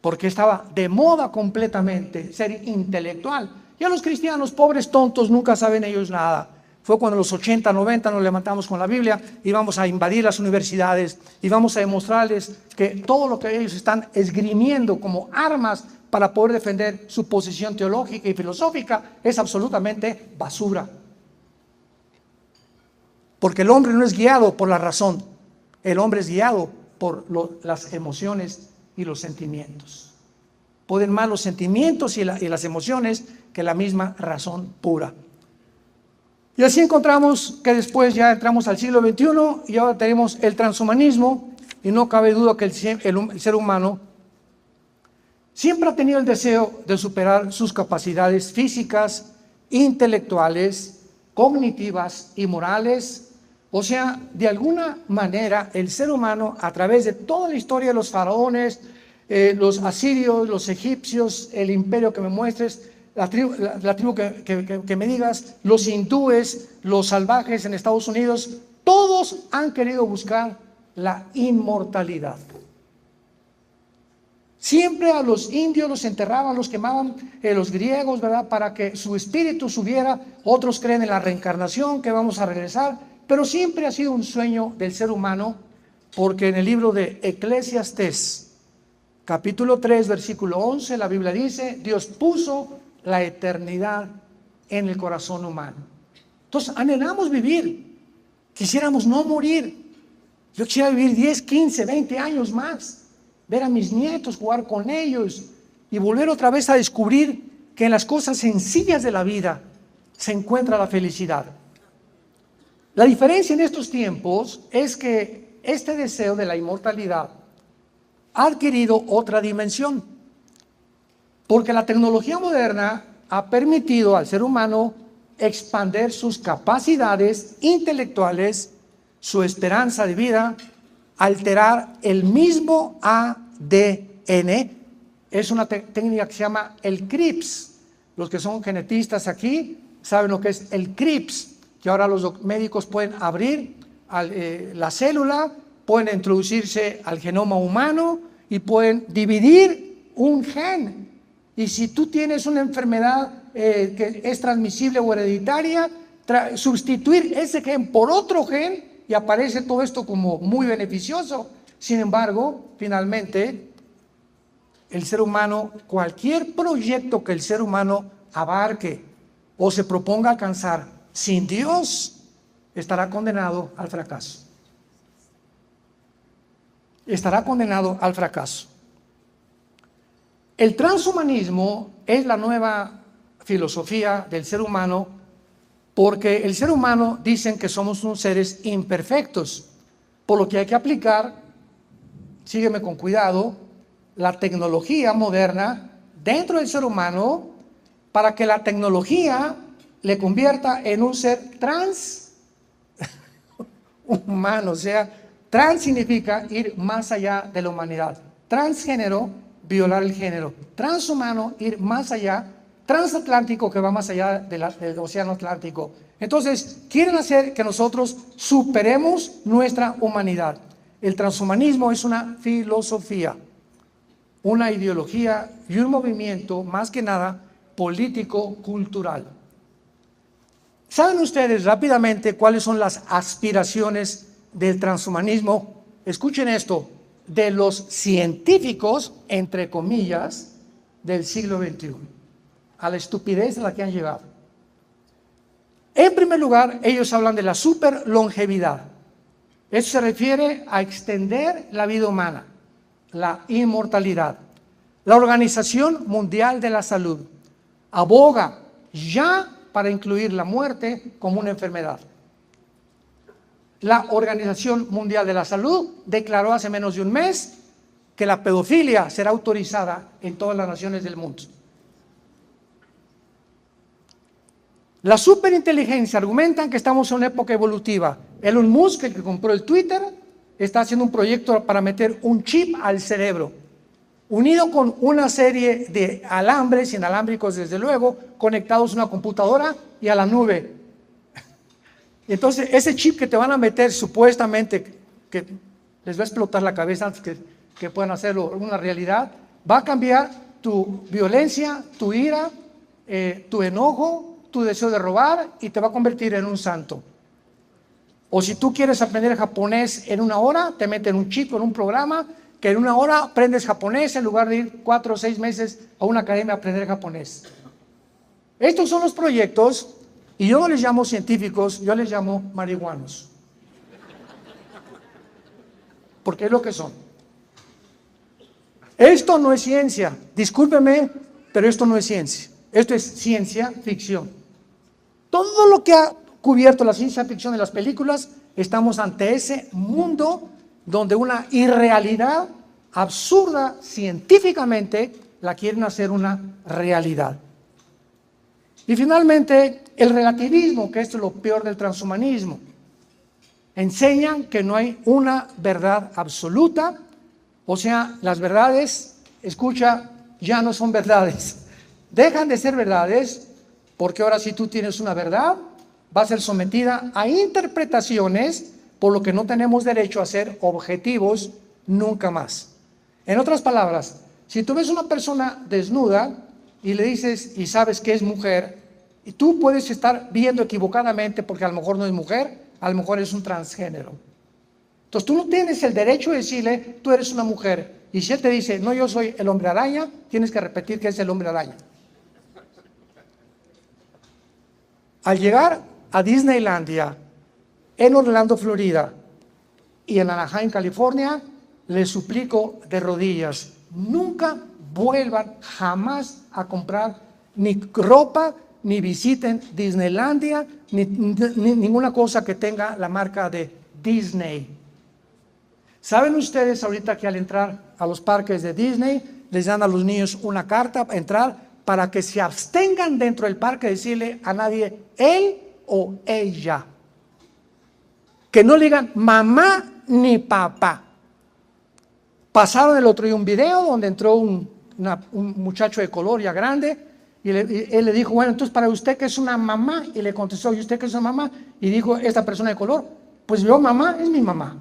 porque estaba de moda completamente ser intelectual. Ya los cristianos, pobres tontos, nunca saben ellos nada. Fue cuando en los 80, 90 nos levantamos con la Biblia y vamos a invadir las universidades y vamos a demostrarles que todo lo que ellos están esgrimiendo como armas para poder defender su posición teológica y filosófica es absolutamente basura. Porque el hombre no es guiado por la razón, el hombre es guiado por las emociones y los sentimientos. Pueden más los sentimientos y las emociones que la misma razón pura. Y así encontramos que después ya entramos al siglo XXI y ahora tenemos el transhumanismo, y no cabe duda que el ser humano siempre ha tenido el deseo de superar sus capacidades físicas, intelectuales, cognitivas y morales. O sea, de alguna manera el ser humano, a través de toda la historia de los faraones, los asirios, los egipcios, el imperio que me muestres, la tribu que me digas, los hindúes, los salvajes en Estados Unidos, todos han querido buscar la inmortalidad. Siempre a los indios los enterraban, los quemaban, los griegos, ¿verdad? Para que su espíritu subiera. Otros creen en la reencarnación, que vamos a regresar, pero siempre ha sido un sueño del ser humano, porque en el libro de Eclesiastés, capítulo 3, versículo 11, la Biblia dice: Dios puso la eternidad en el corazón humano. Entonces anhelamos vivir, quisiéramos no morir. Yo quisiera vivir 10, 15, 20 años más, ver a mis nietos, jugar con ellos y volver otra vez a descubrir que en las cosas sencillas de la vida se encuentra la felicidad. La diferencia en estos tiempos es que este deseo de la inmortalidad ha adquirido otra dimensión, porque la tecnología moderna ha permitido al ser humano expandir sus capacidades intelectuales, su esperanza de vida, alterar el mismo ADN. Es una técnica que se llama el CRISPR. Los que son genetistas aquí saben lo que es el CRISPR, que ahora los médicos pueden abrir la célula, pueden introducirse al genoma humano y pueden dividir un gen. Y si tú tienes una enfermedad que es transmisible o hereditaria, sustituir ese gen por otro gen, y aparece todo esto como muy beneficioso. Sin embargo, finalmente, el ser humano, cualquier proyecto que el ser humano abarque o se proponga alcanzar sin Dios, estará condenado al fracaso. Estará condenado al fracaso. El transhumanismo es la nueva filosofía del ser humano, porque el ser humano dicen que somos unos seres imperfectos, por lo que hay que aplicar, sígueme con cuidado, la tecnología moderna dentro del ser humano para que la tecnología le convierta en un ser humano. O sea, trans significa ir más allá de la humanidad. Transgénero, violar el género. Transhumano, ir más allá. Transatlántico, que va más allá del océano Atlántico. Entonces, quieren hacer que nosotros superemos nuestra humanidad. El transhumanismo es una filosofía, una ideología y un movimiento, más que nada, político-cultural. ¿Saben ustedes rápidamente cuáles son las aspiraciones del transhumanismo? Escuchen esto, de los científicos, entre comillas, del siglo XXI, a la estupidez a la que han llegado. En primer lugar, ellos hablan de la superlongevidad. Eso se refiere a extender la vida humana, la inmortalidad. La Organización Mundial de la Salud aboga ya para incluir la muerte como una enfermedad. La Organización Mundial de la Salud declaró hace menos de un mes que la pedofilia será autorizada en todas las naciones del mundo. La superinteligencia argumentan que estamos en una época evolutiva. Elon Musk, el que compró el Twitter, está haciendo un proyecto para meter un chip al cerebro, unido con una serie de alambres inalámbricos, desde luego, conectados a una computadora y a la nube. Entonces, ese chip que te van a meter, supuestamente, que les va a explotar la cabeza antes que puedan hacerlo una realidad, va a cambiar tu violencia, tu ira, tu enojo, tu deseo de robar y te va a convertir en un santo. O si tú quieres aprender japonés en 1 hora, te meten un chip en un programa que en 1 hora aprendes japonés en lugar de ir 4 o 6 meses a una academia a aprender japonés. Estos son los proyectos y yo no les llamo científicos, yo les llamo marihuanos. Porque es lo que son. Esto no es ciencia, discúlpeme, pero esto no es ciencia. Esto es ciencia ficción. Todo lo que ha cubierto la ciencia ficción en las películas, estamos ante ese mundo donde una irrealidad absurda científicamente la quieren hacer una realidad. Y finalmente, el relativismo, que esto es lo peor del transhumanismo. Enseñan que no hay una verdad absoluta, o sea, las verdades, escucha, ya no son verdades. Dejan de ser verdades porque ahora si tú tienes una verdad, va a ser sometida a interpretaciones, por lo que no tenemos derecho a ser objetivos nunca más. En otras palabras, si tú ves una persona desnuda y le dices y sabes que es mujer, y tú puedes estar viendo equivocadamente porque a lo mejor no es mujer, a lo mejor es un transgénero. Entonces tú no tienes el derecho de decirle, tú eres una mujer. Y si él te dice, no, yo soy el hombre araña, tienes que repetir que es el hombre araña. Al llegar a Disneylandia, en Orlando, Florida, y en Anaheim, California, les suplico de rodillas, nunca vuelvan jamás a comprar ni ropa, ni visiten Disneylandia, ni ninguna cosa que tenga la marca de Disney. ¿Saben ustedes ahorita que al entrar a los parques de Disney, les dan a los niños una carta para entrar para que se abstengan dentro del parque de decirle a nadie él o ella? Que no le digan mamá ni papá. Pasaron el otro día un video donde entró un muchacho de color ya grande y él le dijo, bueno, entonces para usted que es una mamá, y le contestó, ¿y usted que es una mamá? Y dijo esta persona de color, pues yo mamá es mi mamá.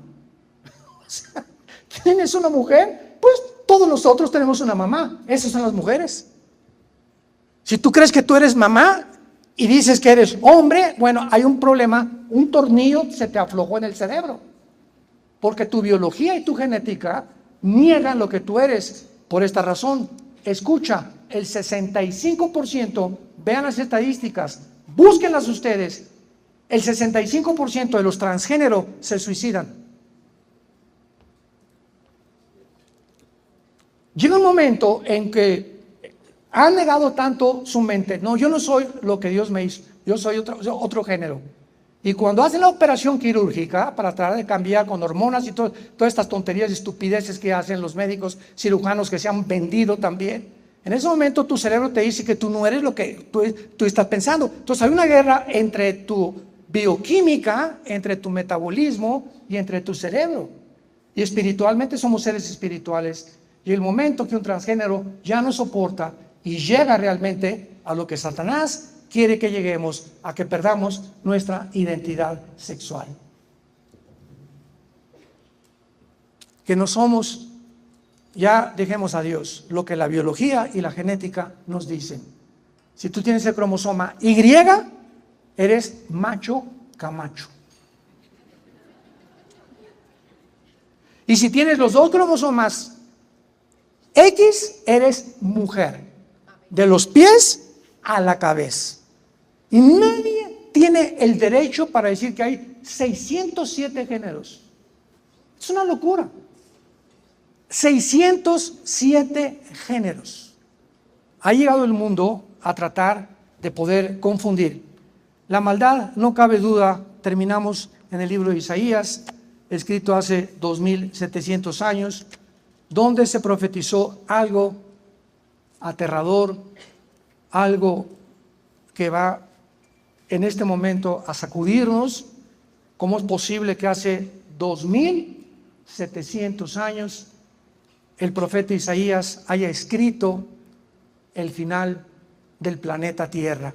O sea, ¿quién es una mujer? Pues todos nosotros tenemos una mamá, esas son las mujeres. Si tú crees que tú eres mamá y dices que eres hombre, bueno, hay un problema, un tornillo se te aflojó en el cerebro, porque tu biología y tu genética niegan lo que tú eres. Por esta razón, escucha, el 65%, vean las estadísticas, búsquenlas ustedes, el 65% de los transgénero se suicidan. Llega un momento en que han negado tanto su mente, no, yo no soy lo que Dios me hizo, yo soy otro género. Y cuando hacen la operación quirúrgica para tratar de cambiar con hormonas y todas estas tonterías y estupideces que hacen los médicos cirujanos que se han vendido también, en ese momento tu cerebro te dice que tú no eres lo que tú estás pensando. Entonces hay una guerra entre tu bioquímica, entre tu metabolismo y entre tu cerebro. Y espiritualmente somos seres espirituales. Y el momento que un transgénero ya no soporta y llega realmente a lo que Satanás quiere que lleguemos, a que perdamos nuestra identidad sexual. Que no somos, ya dejemos a Dios, lo que la biología y la genética nos dicen. Si tú tienes el cromosoma Y, eres macho camacho. Y si tienes los 2 cromosomas X, eres mujer. De los pies a la cabeza. Y nadie tiene el derecho para decir que hay 607 géneros. Es una locura. 607 géneros. Ha llegado el mundo a tratar de poder confundir. La maldad, no cabe duda, terminamos en el libro de Isaías, escrito hace 2700 años, donde se profetizó algo aterrador, algo que va en este momento a sacudirnos. ¿Cómo es posible que hace 2700 años el profeta Isaías haya escrito el final del planeta Tierra,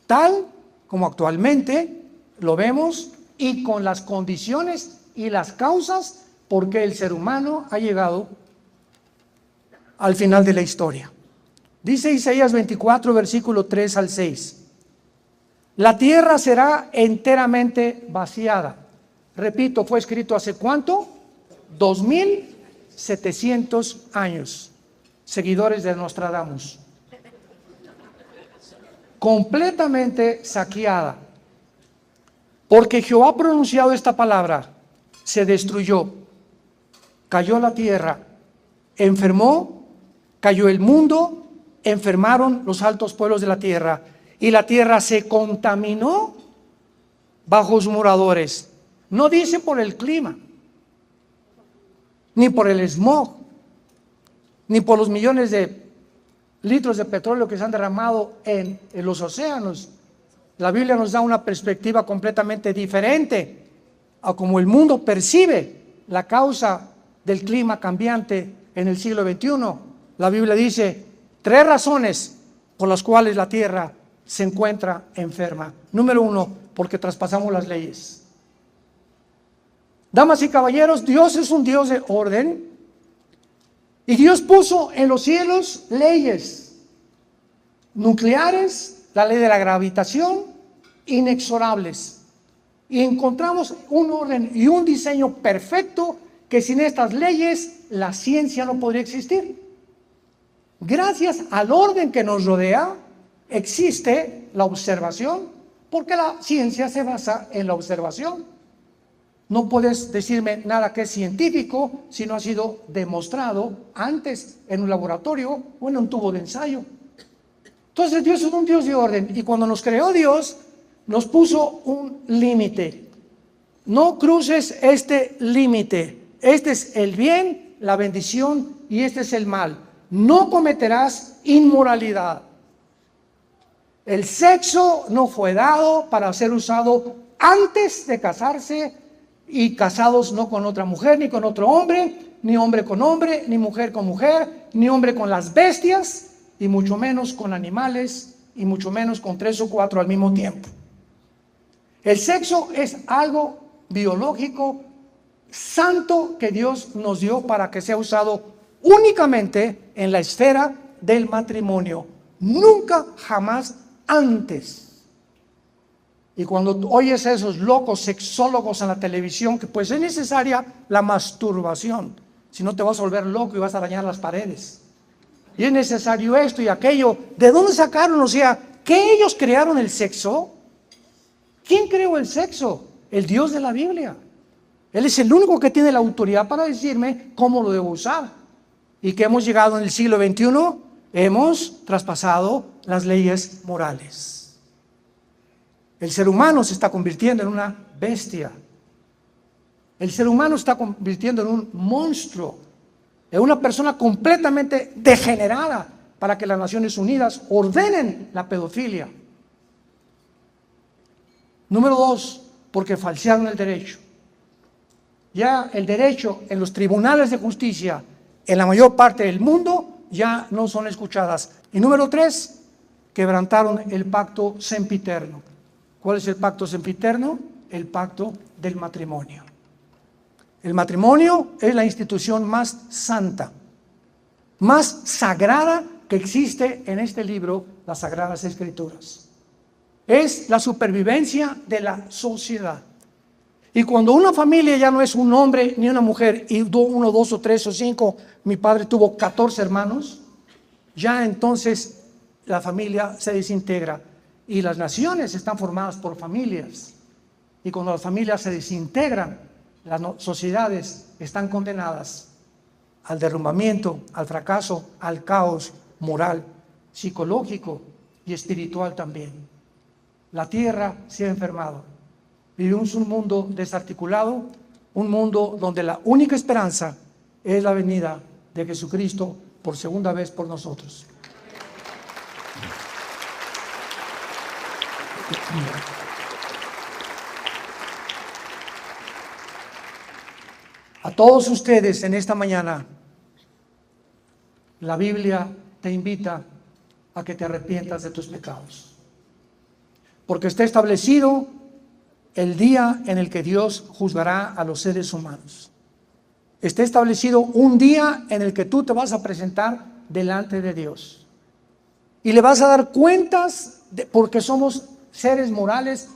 tal como actualmente lo vemos y con las condiciones y las causas por qué el ser humano ha llegado al final de la historia? Dice Isaías 24, versículo 3 al 6. La tierra será enteramente vaciada. Repito, fue escrito ¿hace cuánto? 2700 años. Seguidores de Nostradamus. Completamente saqueada. Porque Jehová ha pronunciado esta palabra, se destruyó, cayó la tierra, enfermó, cayó el mundo, enfermaron los altos pueblos de la tierra, y la tierra se contaminó bajo sus moradores. No dice por el clima, ni por el smog, ni por los millones de litros de petróleo que se han derramado en los océanos. La Biblia nos da una perspectiva completamente diferente a cómo el mundo percibe la causa del clima cambiante en el siglo XXI. La Biblia dice 3 razones por las cuales la tierra se encuentra enferma. Número 1, porque traspasamos las leyes. Damas y caballeros, Dios es un Dios de orden y Dios puso en los cielos leyes nucleares, la ley de la gravitación, inexorables. Y encontramos un orden y un diseño perfecto que sin estas leyes la ciencia no podría existir. Gracias al orden que nos rodea, existe la observación, porque la ciencia se basa en la observación. No puedes decirme nada que es científico si no ha sido demostrado antes en un laboratorio o en un tubo de ensayo. Entonces Dios es un Dios de orden, y cuando nos creó Dios, nos puso un límite. No cruces este límite. Este es el bien, la bendición, y este es el mal. No cometerás inmoralidad. El sexo no fue dado para ser usado antes de casarse, y casados no con otra mujer ni con otro hombre, ni hombre con hombre, ni mujer con mujer, ni hombre con las bestias, y mucho menos con animales, y mucho menos con 3 o 4 al mismo tiempo. El sexo es algo biológico santo que Dios nos dio para que sea usado únicamente en la esfera del matrimonio, nunca jamás antes. Y cuando oyes a esos locos sexólogos en la televisión, que pues es necesaria la masturbación, si no te vas a volver loco y vas a dañar las paredes. Y es necesario esto y aquello. ¿De dónde sacaron? O sea, ¿que ellos crearon el sexo? ¿Quién creó el sexo? El Dios de la Biblia. Él es el único que tiene la autoridad para decirme cómo lo debo usar. Y que hemos llegado en el siglo XXI, hemos traspasado las leyes morales. El ser humano se está convirtiendo en una bestia. El ser humano está convirtiendo en un monstruo, en una persona completamente degenerada, para que las Naciones Unidas ordenen la pedofilia. Número 2, porque falsearon el derecho. Ya el derecho en los tribunales de justicia en la mayor parte del mundo ya no son escuchadas. Y número 3, quebrantaron el pacto sempiterno. ¿Cuál es el pacto sempiterno? El pacto del matrimonio. El matrimonio es la institución más santa, más sagrada que existe en este libro, las Sagradas Escrituras. Es la supervivencia de la sociedad. Y cuando una familia ya no es un hombre ni una mujer, y 1, 2 o 3 o 5, mi padre tuvo 14 hermanos, ya entonces la familia se desintegra. Y las naciones están formadas por familias. Y cuando las familias se desintegran, las sociedades están condenadas al derrumbamiento, al fracaso, al caos moral, psicológico y espiritual también. La tierra se ha enfermado. Vivimos un mundo desarticulado, un mundo donde la única esperanza es la venida de Jesucristo por segunda vez por nosotros. A todos ustedes en esta mañana, la Biblia te invita a que te arrepientas de tus pecados, porque está establecido el día en el que Dios juzgará a los seres humanos. Está establecido un día en el que tú te vas a presentar delante de Dios y le vas a dar cuentas porque somos seres morales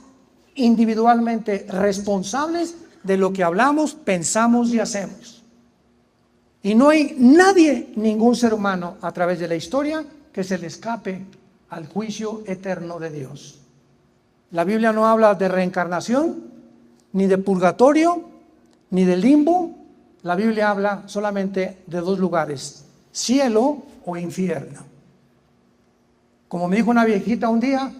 individualmente responsables de lo que hablamos, pensamos y hacemos. Y no hay nadie, ningún ser humano a través de la historia que se le escape al juicio eterno de Dios. La Biblia no habla de reencarnación, ni de purgatorio, ni de limbo. La Biblia habla solamente de dos lugares: cielo o infierno. Como me dijo una viejita un día: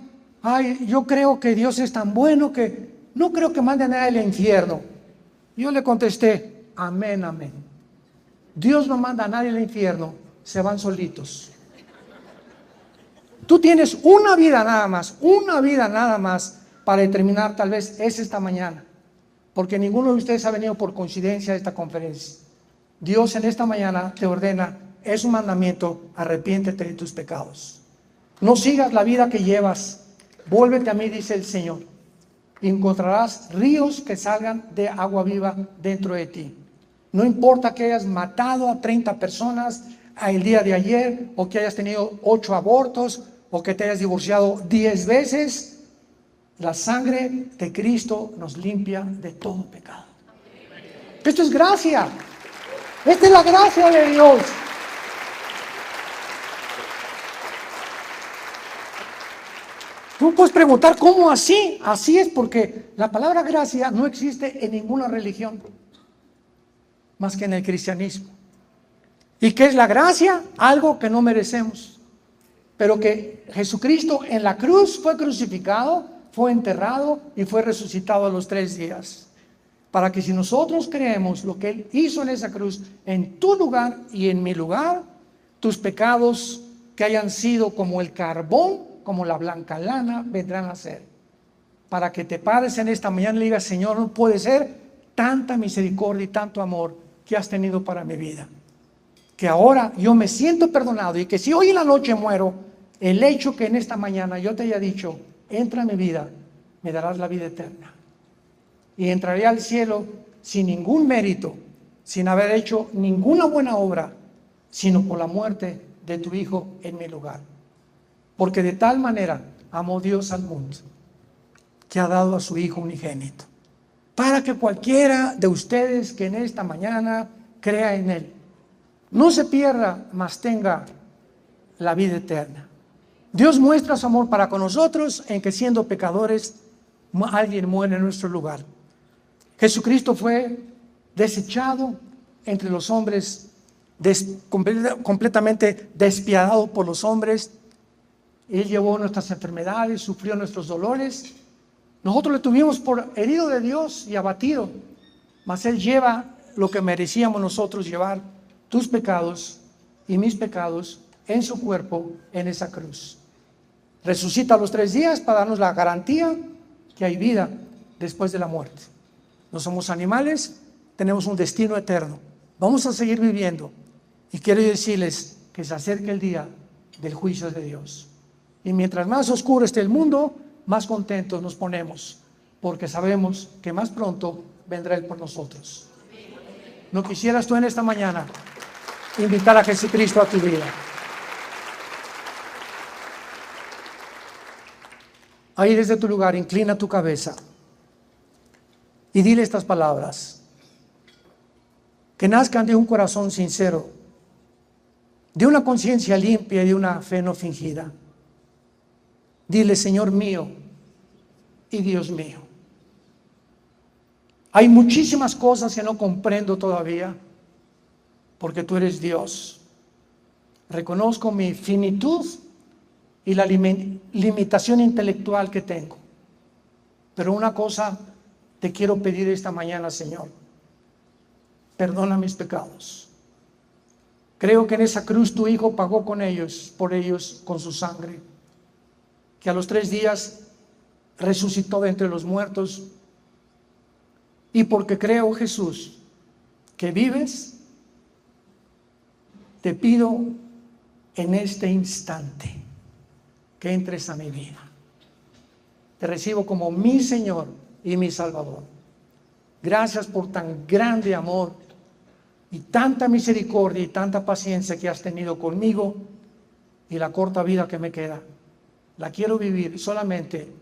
ay, yo creo que Dios es tan bueno que no creo que mande a nadie al infierno. Yo le contesté: amén, amén. Dios no manda a nadie al infierno, se van solitos. Tú tienes una vida nada más para determinar, tal vez es esta mañana, porque ninguno de ustedes ha venido por coincidencia a esta conferencia. Dios en esta mañana te ordena, es un mandamiento: arrepiéntete de tus pecados. No sigas la vida que llevas, vuélvete a mí, dice el Señor, y encontrarás ríos que salgan de agua viva dentro de ti. No importa que hayas matado a 30 personas el día de ayer, o que hayas tenido 8 abortos, o que te hayas divorciado 10 veces, la sangre de Cristo nos limpia de todo pecado. Esto es gracia. Esta es la gracia de Dios. Tú puedes preguntar, ¿cómo así? Así es porque la palabra gracia no existe en ninguna religión más que en el cristianismo. ¿Y qué es la gracia? Algo que no merecemos, pero que Jesucristo en la cruz fue crucificado, fue enterrado y fue resucitado a los 3 días. Para que si nosotros creemos lo que Él hizo en esa cruz, en tu lugar y en mi lugar, tus pecados que hayan sido como el carbón, como la blanca lana, vendrán a ser. Para que te pares en esta mañana y le digas: Señor, no puede ser tanta misericordia y tanto amor que has tenido para mi vida, que ahora yo me siento perdonado, y que si hoy en la noche muero, el hecho que en esta mañana yo te haya dicho: entra en mi vida, me darás la vida eterna, y entraré al cielo sin ningún mérito, sin haber hecho ninguna buena obra, sino por la muerte de tu Hijo en mi lugar. Porque de tal manera amó Dios al mundo, que ha dado a su Hijo unigénito, para que cualquiera de ustedes que en esta mañana crea en Él, no se pierda, mas tenga la vida eterna. Dios muestra su amor para con nosotros en que, siendo pecadores, alguien muere en nuestro lugar. Jesucristo fue desechado entre los hombres, completamente despiadado por los hombres. Él llevó nuestras enfermedades, sufrió nuestros dolores. Nosotros le tuvimos por herido de Dios y abatido, mas Él lleva lo que merecíamos nosotros llevar, tus pecados y mis pecados, en su cuerpo en esa cruz. Resucita a los 3 días para darnos la garantía que hay vida después de la muerte. No somos animales, tenemos un destino eterno. Vamos a seguir viviendo, y quiero decirles que se acerca el día del juicio de Dios. Y mientras más oscuro esté el mundo, más contentos nos ponemos, porque sabemos que más pronto vendrá Él por nosotros. ¿No quisieras tú en esta mañana invitar a Jesucristo a tu vida? Ahí desde tu lugar, inclina tu cabeza y dile estas palabras, que nazcan de un corazón sincero, de una conciencia limpia y de una fe no fingida. Dile: Señor mío y Dios mío, hay muchísimas cosas que no comprendo todavía, porque tú eres Dios. Reconozco mi finitud y la limitación intelectual que tengo. Pero una cosa te quiero pedir esta mañana, Señor: perdona mis pecados. Creo que en esa cruz tu Hijo pagó por ellos con su sangre, que a los 3 días resucitó de entre los muertos, y porque creo, Jesús, que vives, te pido en este instante que entres a mi vida. Te recibo como mi Señor y mi Salvador. Gracias por tan grande amor y tanta misericordia y tanta paciencia que has tenido conmigo, y la corta vida que me queda la quiero vivir solamente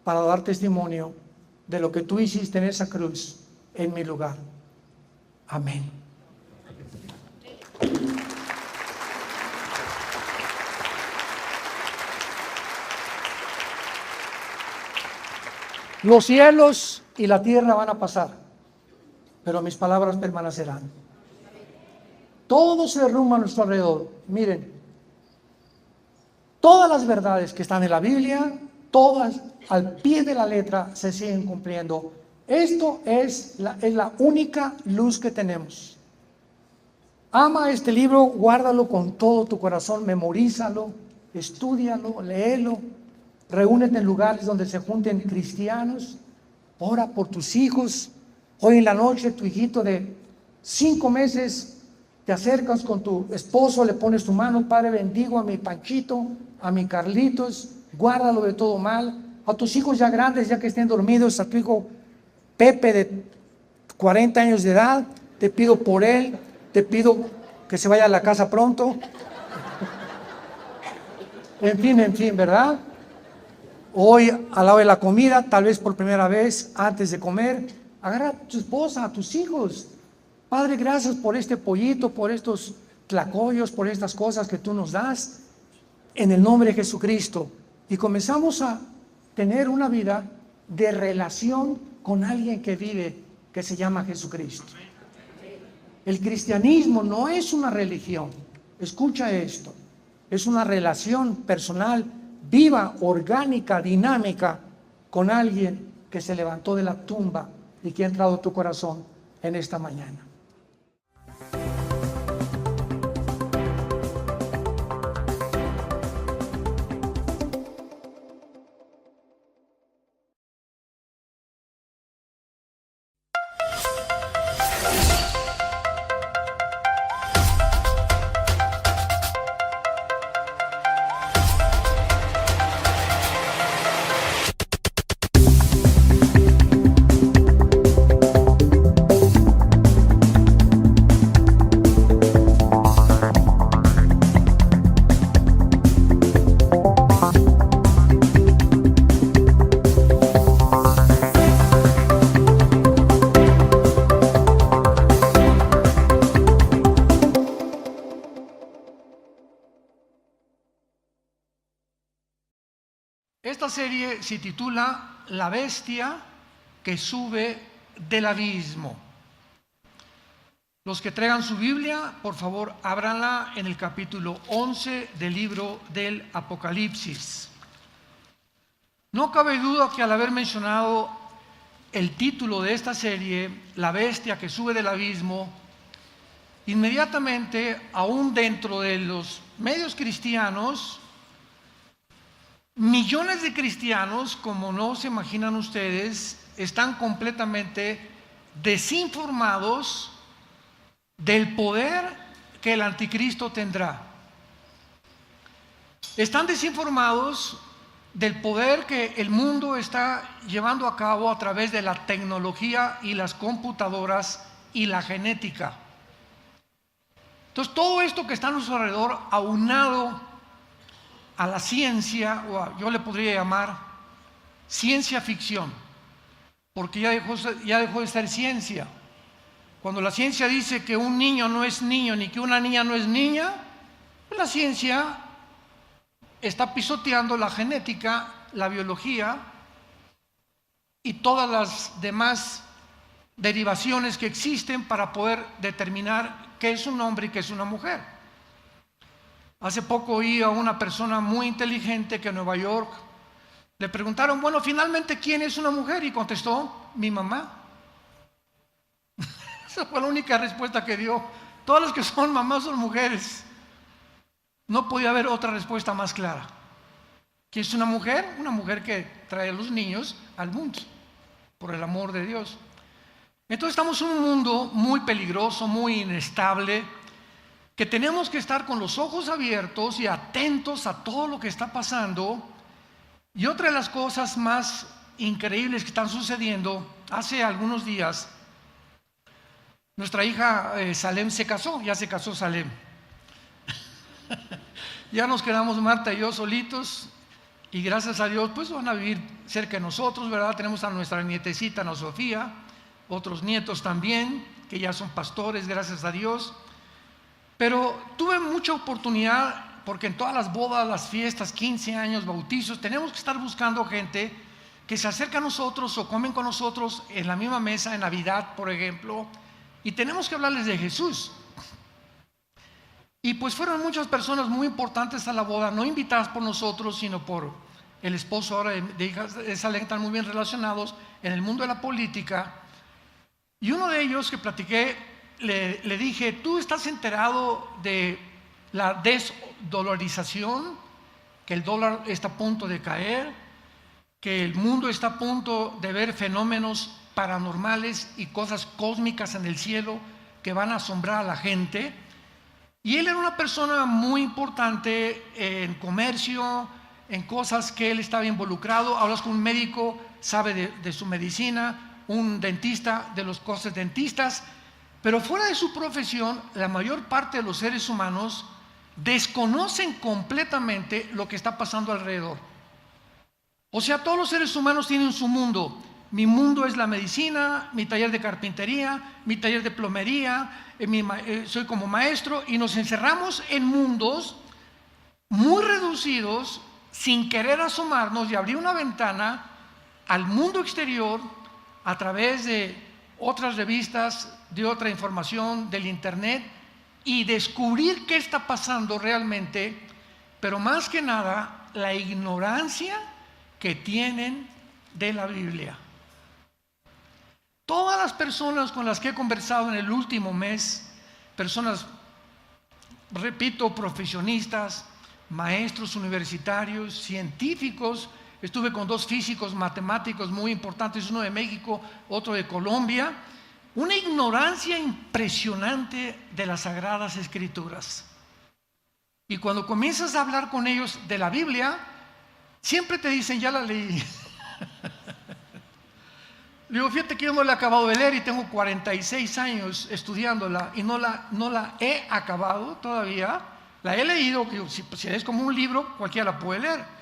para dar testimonio de lo que tú hiciste en esa cruz en mi lugar. Amén. Los cielos y la tierra van a pasar, pero mis palabras permanecerán. Todo se derrumba a nuestro alrededor. Miren, todas las verdades que están en la Biblia, todas al pie de la letra se siguen cumpliendo. Esto es la única luz que tenemos. Ama este libro, guárdalo con todo tu corazón, memorízalo, estúdialo, léelo. Reúnete en lugares donde se junten cristianos. Ora por tus hijos. Hoy en la noche tu hijito de 5 meses, te acercas con tu esposo, le pones tu mano: Padre, bendigo a mi Panchito, a mi Carlitos, guárdalo de todo mal. A tus hijos ya grandes, ya que estén dormidos, a tu hijo Pepe de 40 años de edad, te pido por él, te pido que se vaya a la casa pronto. En fin, ¿verdad? Hoy, al lado de la comida, tal vez por primera vez, antes de comer, agarra a tu esposa, a tus hijos. Padre, gracias por este pollito, por estos tlacoyos, por estas cosas que tú nos das, en el nombre de Jesucristo. Y comenzamos a tener una vida de relación con alguien que vive, que se llama Jesucristo. El cristianismo no es una religión. Escucha esto. Es una relación personal, viva, orgánica, dinámica, con alguien que se levantó de la tumba y que ha entrado a tu corazón en esta mañana. Esta serie se titula La bestia que sube del abismo. Los que traigan su Biblia, por favor, ábranla en el capítulo 11 del libro del Apocalipsis. No cabe duda que al haber mencionado el título de esta serie, La bestia que sube del abismo, inmediatamente, aún dentro de los medios cristianos, millones de cristianos, como no se imaginan ustedes, están completamente desinformados del poder que el anticristo tendrá. Están desinformados del poder que el mundo está llevando a cabo a través de la tecnología y las computadoras y la genética. Entonces, todo esto que está a nuestro alrededor, aunado a la ciencia, yo le podría llamar ciencia ficción, porque ya dejó de ser ciencia. Cuando la ciencia dice que un niño no es niño ni que una niña no es niña, pues la ciencia está pisoteando la genética, la biología y todas las demás derivaciones que existen para poder determinar qué es un hombre y qué es una mujer. Hace poco oí a una persona muy inteligente que en Nueva York le preguntaron: bueno, finalmente, ¿quién es una mujer? Y contestó: mi mamá. Esa fue la única respuesta que dio. Todas las que son mamás son mujeres. No podía haber otra respuesta más clara. ¿Quién es una mujer? Una mujer que trae a los niños al mundo, por el amor de Dios. Entonces estamos en un mundo muy peligroso, muy inestable, que tenemos que estar con los ojos abiertos y atentos a todo lo que está pasando. Y otra de las cosas más increíbles que están sucediendo, hace algunos días, nuestra hija Salem se casó, ya se casó Salem. Ya nos quedamos Marta y yo solitos, y gracias a Dios pues van a vivir cerca de nosotros, ¿verdad? Tenemos a nuestra nietecita Ana Sofía, otros nietos también que ya son pastores, gracias a Dios. Pero tuve mucha oportunidad, porque en todas las bodas, las fiestas, 15 años, bautizos, tenemos que estar buscando gente que se acerca a nosotros o comen con nosotros en la misma mesa, en Navidad, por ejemplo, y tenemos que hablarles de Jesús. Y pues fueron muchas personas muy importantes a la boda, no invitadas por nosotros, sino por el esposo ahora de hijas de Salem, están muy bien relacionados en el mundo de la política. Y uno de ellos que platiqué, le dije, ¿tú estás enterado de la desdolarización? Que el dólar está a punto de caer, que el mundo está a punto de ver fenómenos paranormales y cosas cósmicas en el cielo que van a asombrar a la gente. Y él era una persona muy importante en comercio, en cosas que él estaba involucrado. Hablas con un médico, sabe de su medicina, un dentista de los cosas dentistas, pero fuera de su profesión, la mayor parte de los seres humanos desconocen completamente lo que está pasando alrededor. O sea, todos los seres humanos tienen su mundo. Mi mundo es la medicina, mi taller de carpintería, mi taller de plomería, soy como maestro, y nos encerramos en mundos muy reducidos sin querer asomarnos y abrir una ventana al mundo exterior a través de otras revistas, de otra información, del internet, y descubrir qué está pasando realmente, pero más que nada la ignorancia que tienen de la Biblia. Todas las personas con las que he conversado en el último mes, personas, repito, profesionistas, maestros universitarios, científicos, estuve con dos físicos matemáticos muy importantes, uno de México, otro de Colombia, una ignorancia impresionante de las Sagradas Escrituras. Y cuando comienzas a hablar con ellos de la Biblia, siempre te dicen, ya la leí. Le digo, fíjate que yo no la he acabado de leer y tengo 46 años estudiándola y no la he acabado todavía. La he leído, si es como un libro, cualquiera la puede leer.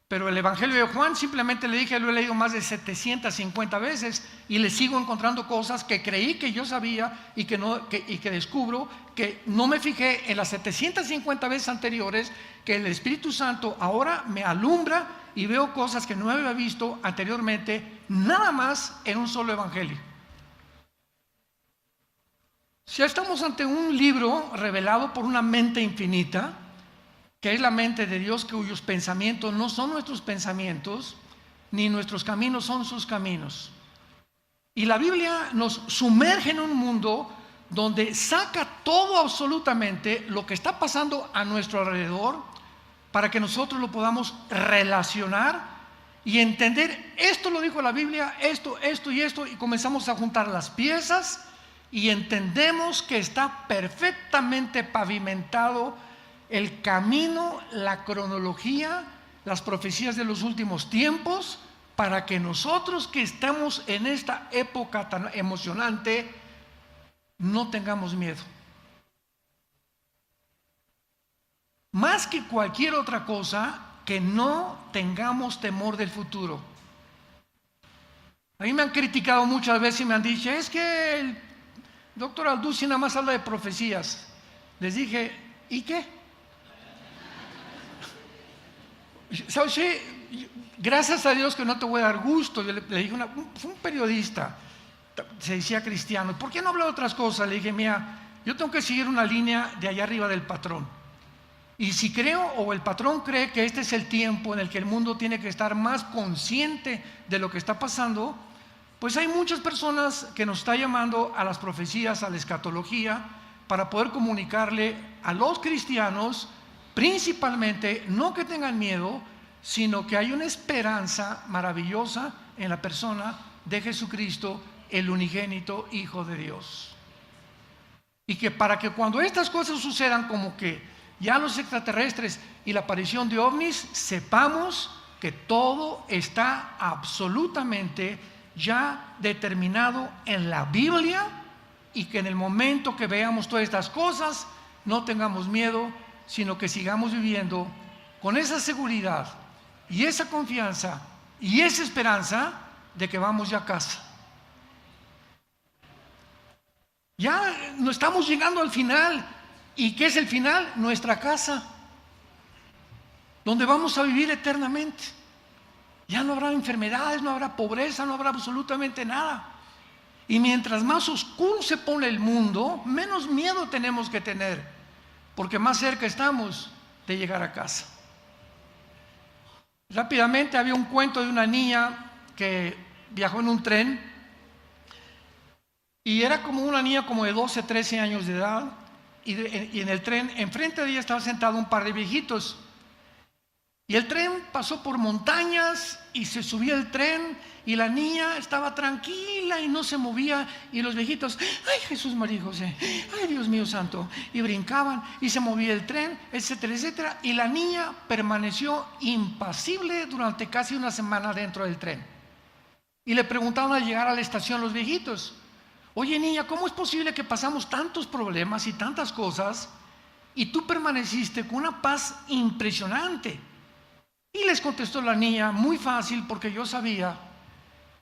Pero el Evangelio de Juan simplemente le dije, lo he leído más de 750 veces y le sigo encontrando cosas que creí que yo sabía y que descubro que no me fijé en las 750 veces anteriores, que el Espíritu Santo ahora me alumbra y veo cosas que no había visto anteriormente, nada más en un solo Evangelio. Si estamos ante un libro revelado por una mente infinita, que es la mente de Dios, cuyos pensamientos no son nuestros pensamientos, ni nuestros caminos son sus caminos. Y la Biblia nos sumerge en un mundo donde saca todo absolutamente lo que está pasando a nuestro alrededor para que nosotros lo podamos relacionar y entender, esto lo dijo la Biblia, esto y esto, y comenzamos a juntar las piezas y entendemos que está perfectamente pavimentado el camino, la cronología, las profecías de los últimos tiempos, para que nosotros que estamos en esta época tan emocionante no tengamos miedo. Más que cualquier otra cosa, que no tengamos temor del futuro. A mí me han criticado muchas veces y me han dicho, es que el doctor Alducin nada más habla de profecías. Les dije, ¿y qué? ¿Sabes? Gracias a Dios que no te voy a dar gusto. Yo le dije, fue un periodista, se decía cristiano, ¿por qué no habla de otras cosas? Le dije, mira, yo tengo que seguir una línea de allá arriba del patrón. Y si creo, o el patrón cree que este es el tiempo en el que el mundo tiene que estar más consciente de lo que está pasando, pues hay muchas personas que nos están llamando a las profecías, a la escatología, para poder comunicarle a los cristianos, principalmente, no que tengan miedo, sino que hay una esperanza maravillosa en la persona de Jesucristo, el unigénito Hijo de Dios. Y que para que cuando estas cosas sucedan, como que ya los extraterrestres y la aparición de ovnis, sepamos que todo está absolutamente ya determinado en la Biblia, y que en el momento que veamos todas estas cosas no tengamos miedo, sino que sigamos viviendo con esa seguridad y esa confianza y esa esperanza de que vamos ya a casa. Ya no estamos llegando al final. ¿Y qué es el final? Nuestra casa, donde vamos a vivir eternamente. Ya no habrá enfermedades, no habrá pobreza, no habrá absolutamente nada. Y mientras más oscuro se pone el mundo, menos miedo tenemos que tener, porque más cerca estamos de llegar a casa. Rápidamente, había un cuento de una niña que viajó en un tren, y era como una niña como de 12, 13 años de edad, y en el tren, enfrente de ella estaba sentado un par de viejitos. Y el tren pasó por montañas y se subía el tren y la niña estaba tranquila y no se movía, y los viejitos, ay Jesús, María y José, ay Dios mío santo, y brincaban y se movía el tren, etcétera, etcétera, y la niña permaneció impasible durante casi una semana dentro del tren. Y le preguntaron al llegar a la estación los viejitos, oye niña, ¿cómo es posible que pasamos tantos problemas y tantas cosas y tú permaneciste con una paz impresionante? Y les contestó la niña, muy fácil, porque yo sabía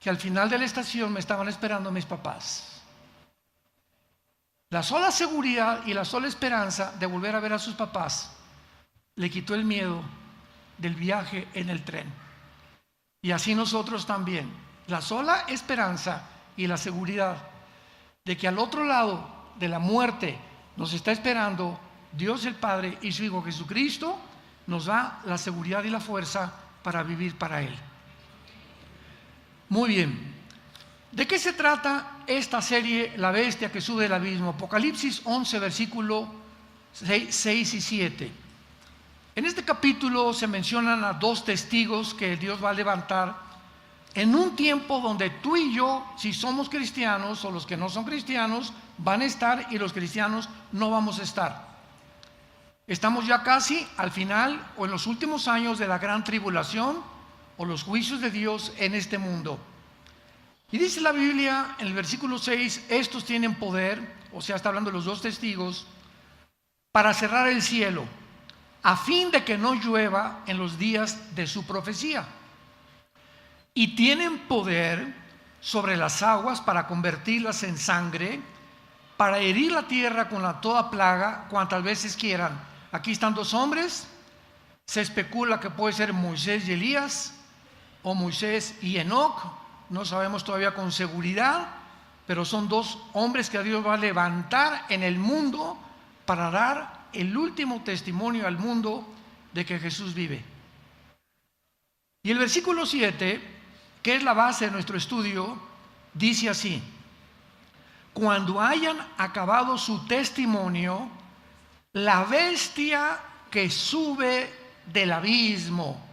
que al final de la estación me estaban esperando mis papás. La sola seguridad y la sola esperanza de volver a ver a sus papás le quitó el miedo del viaje en el tren. Y así nosotros también, la sola esperanza y la seguridad de que al otro lado de la muerte nos está esperando Dios el Padre y su Hijo Jesucristo, nos da la seguridad y la fuerza para vivir para Él. Muy bien. ¿De qué se trata esta serie, La Bestia que sube del abismo? Apocalipsis 11, versículo 6 y 7. En este capítulo se mencionan a dos testigos que Dios va a levantar en un tiempo donde tú y yo, si somos cristianos o los que no son cristianos, van a estar y los cristianos no vamos a estar. Estamos ya casi al final o en los últimos años de la gran tribulación o los juicios de Dios en este mundo. Y dice la Biblia en el versículo 6, estos tienen poder, o sea, está hablando de los dos testigos, para cerrar el cielo, a fin de que no llueva en los días de su profecía. Y tienen poder sobre las aguas para convertirlas en sangre, para herir la tierra con toda plaga cuantas veces quieran. Aquí están dos hombres, se especula que puede ser Moisés y Elías, o Moisés y Enoc, no sabemos todavía con seguridad, pero son dos hombres que Dios va a levantar en el mundo para dar el último testimonio al mundo de que Jesús vive. Y el versículo 7, que es la base de nuestro estudio, dice así: cuando hayan acabado su testimonio, la bestia que sube del abismo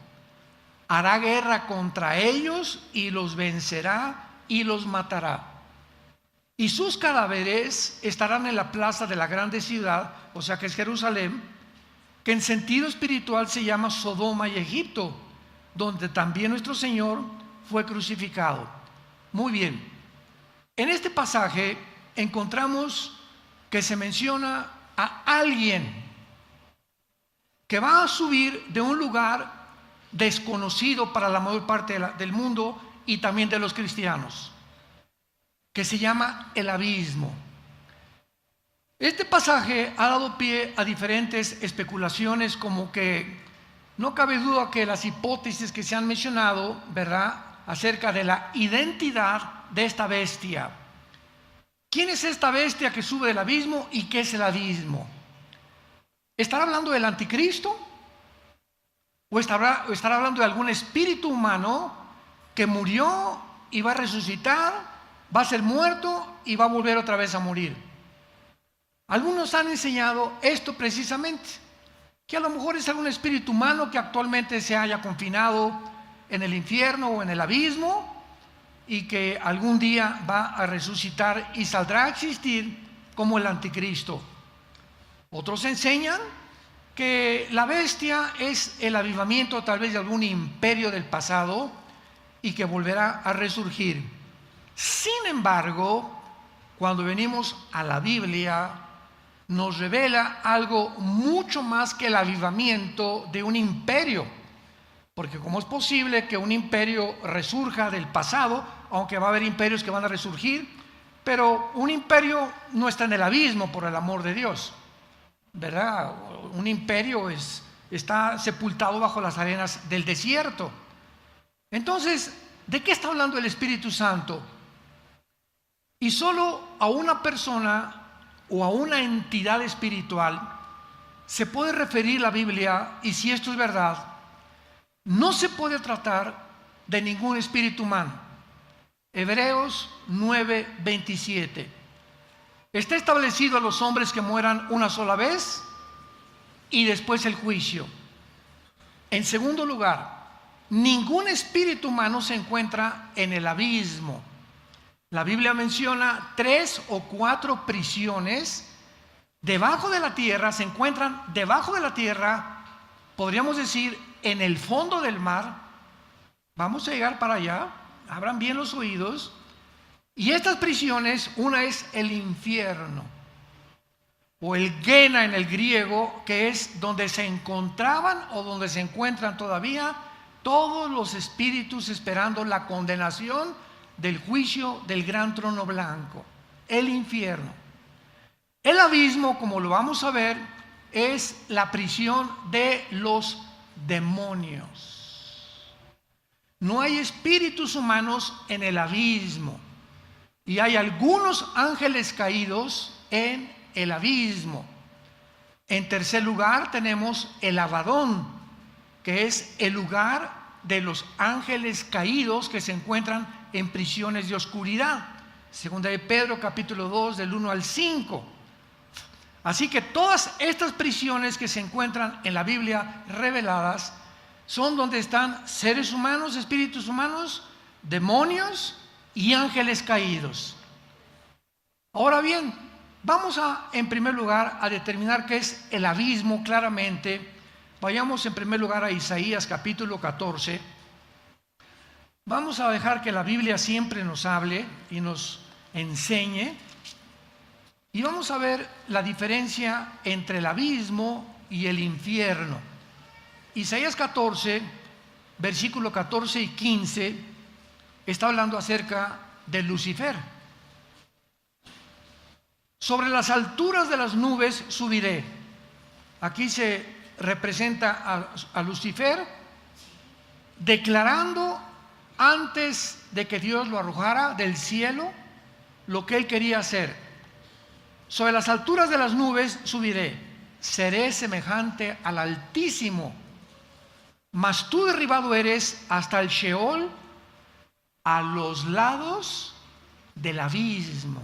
hará guerra contra ellos y los vencerá y los matará. Y sus cadáveres estarán en la plaza de la grande ciudad, o sea que es Jerusalén, que en sentido espiritual se llama Sodoma y Egipto, donde también nuestro Señor fue crucificado. Muy bien, en este pasaje encontramos que se menciona a alguien que va a subir de un lugar desconocido para la mayor parte del mundo y también de los cristianos, que se llama el abismo. Este pasaje ha dado pie a diferentes especulaciones, como que no cabe duda que las hipótesis que se han mencionado, ¿verdad?, acerca de la identidad de esta bestia. ¿Quién es esta bestia que sube del abismo y qué es el abismo? ¿Estará hablando del anticristo? ¿O estará hablando de algún espíritu humano que murió y va a resucitar, va a ser muerto y va a volver otra vez a morir? Algunos han enseñado esto precisamente, que a lo mejor es algún espíritu humano que actualmente se haya confinado en el infierno o en el abismo, y que algún día va a resucitar y saldrá a existir como el anticristo. Otros enseñan que la bestia es el avivamiento tal vez de algún imperio del pasado y que volverá a resurgir. Sin embargo, cuando venimos a la Biblia, nos revela algo mucho más que el avivamiento de un imperio. Porque ¿cómo es posible que un imperio resurja del pasado, aunque va a haber imperios que van a resurgir? Pero un imperio no está en el abismo, por el amor de Dios, ¿verdad? Un imperio está sepultado bajo las arenas del desierto. Entonces, ¿de qué está hablando el Espíritu Santo? Y solo a una persona o a una entidad espiritual se puede referir la Biblia, y si esto es verdad, no se puede tratar de ningún espíritu humano. Hebreos 9:27. Está establecido a los hombres que mueran una sola vez y después el juicio. En segundo lugar, ningún espíritu humano se encuentra en el abismo. La Biblia menciona 3 o 4 prisiones debajo de la tierra, se encuentran debajo de la tierra, podríamos decir en el fondo del mar. Vamos a llegar para allá, abran bien los oídos. Y estas prisiones, una es el infierno, o el Gena en el griego, que es donde se encontraban o donde se encuentran todavía todos los espíritus esperando la condenación del juicio del gran trono blanco, el infierno. El abismo, como lo vamos a ver, es la prisión de los demonios. No hay espíritus humanos en el abismo, y hay algunos ángeles caídos en el abismo. En tercer lugar tenemos el Abadón, que es el lugar de los ángeles caídos que se encuentran en prisiones de oscuridad. Segunda de Pedro capítulo 2 del 1 al 5. Así que todas estas prisiones que se encuentran en la Biblia reveladas son donde están seres humanos, espíritus humanos, demonios y ángeles caídos. Ahora bien, vamos en primer lugar a determinar qué es el abismo claramente. Vayamos en primer lugar a Isaías capítulo 14. Vamos a dejar que la Biblia siempre nos hable y nos enseñe. Y vamos a ver la diferencia entre el abismo y el infierno. Isaías 14, versículo 14 y 15, está hablando acerca de Lucifer. Sobre las alturas de las nubes subiré. Aquí se representa a Lucifer declarando antes de que Dios lo arrojara del cielo lo que él quería hacer. Sobre las alturas de las nubes subiré, seré semejante al Altísimo, mas tú derribado eres hasta el Sheol, a los lados del abismo.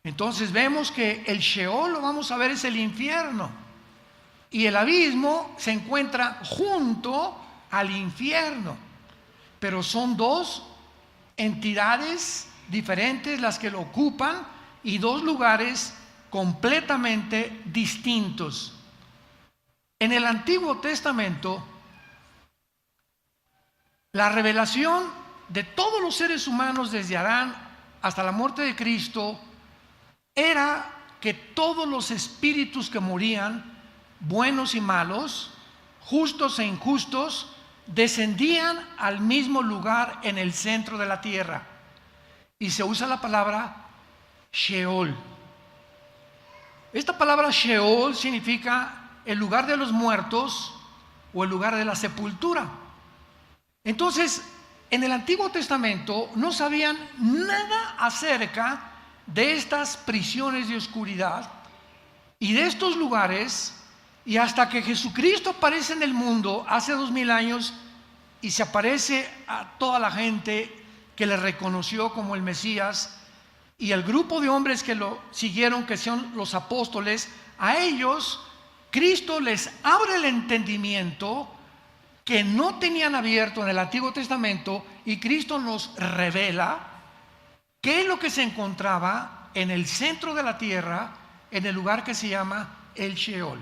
Entonces vemos que el Sheol, lo vamos a ver, es el infierno, y el abismo se encuentra junto al infierno, pero son dos entidades diferentes las que lo ocupan, y dos lugares completamente distintos. En el Antiguo Testamento, la revelación de todos los seres humanos desde Adán hasta la muerte de Cristo era que todos los espíritus que morían, buenos y malos, justos e injustos, descendían al mismo lugar en el centro de la tierra. Y se usa la palabra Sheol. Esta palabra Sheol significa el lugar de los muertos o el lugar de la sepultura. Entonces, en el Antiguo Testamento no sabían nada acerca de estas prisiones de oscuridad y de estos lugares, y hasta que Jesucristo aparece en el mundo hace 2000 años y se aparece a toda la gente que le reconoció como el Mesías, y el grupo de hombres que lo siguieron, que son los apóstoles, a ellos Cristo les abre el entendimiento que no tenían abierto en el Antiguo Testamento, y Cristo nos revela qué es lo que se encontraba en el centro de la tierra, en el lugar que se llama el Sheol.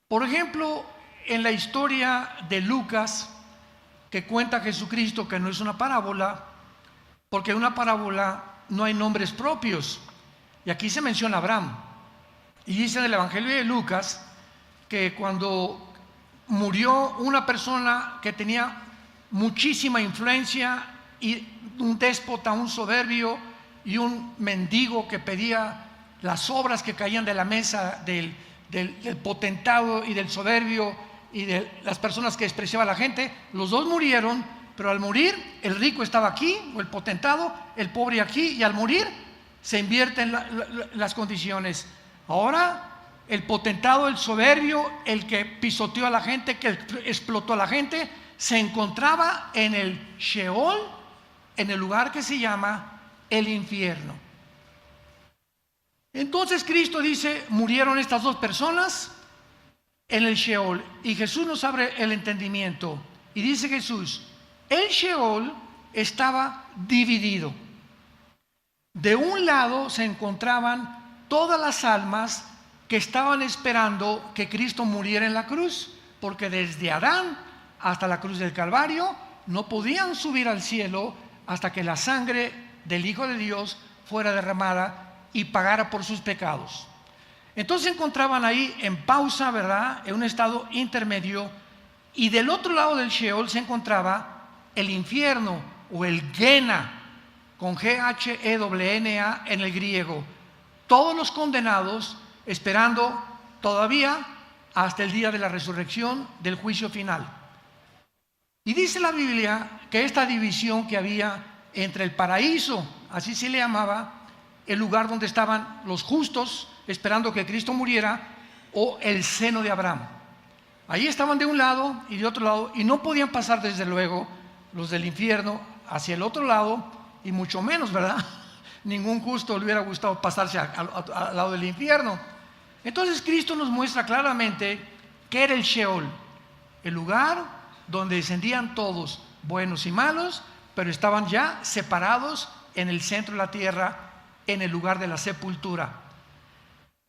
Por ejemplo, en la historia de Lucas, que cuenta Jesucristo, que no es una parábola, porque en una parábola no hay nombres propios, y aquí se menciona Abraham. Y dice en el Evangelio de Lucas que cuando murió una persona que tenía muchísima influencia, y un déspota, un soberbio y un mendigo que pedía las obras que caían de la mesa del potentado y del soberbio y de las personas que despreciaba a la gente. Los dos murieron, pero al morir el rico estaba aquí, o el potentado, el pobre aquí, y al morir se invierten las condiciones. Ahora el potentado, el soberbio, el que pisoteó a la gente, que explotó a la gente, se encontraba en el Sheol, en el lugar que se llama el infierno. Entonces Cristo dice, murieron estas dos personas en el Sheol, y Jesús nos abre el entendimiento, y dice Jesús, el Sheol estaba dividido. De un lado se encontraban todas las almas que estaban esperando que Cristo muriera en la cruz, porque desde Adán hasta la cruz del Calvario no podían subir al cielo hasta que la sangre del Hijo de Dios fuera derramada y pagara por sus pecados. Entonces se encontraban ahí en pausa, ¿verdad?, en un estado intermedio, y del otro lado del Sheol se encontraba el infierno, o el Gehenna, con G-H-E-N-A en el griego. Todos los condenados esperando todavía hasta el día de la resurrección, del juicio final. Y dice la Biblia que esta división que había entre el paraíso, así se le llamaba, el lugar donde estaban los justos esperando que Cristo muriera, o el seno de Abraham. Ahí estaban de un lado y de otro lado, y no podían pasar desde luego los del infierno hacia el otro lado, y mucho menos, ¿verdad? Ningún justo le hubiera gustado pasarse al lado del infierno. Entonces Cristo nos muestra claramente que era el Sheol, el lugar donde descendían todos, buenos y malos, pero estaban ya separados en el centro de la tierra, en el lugar de la sepultura.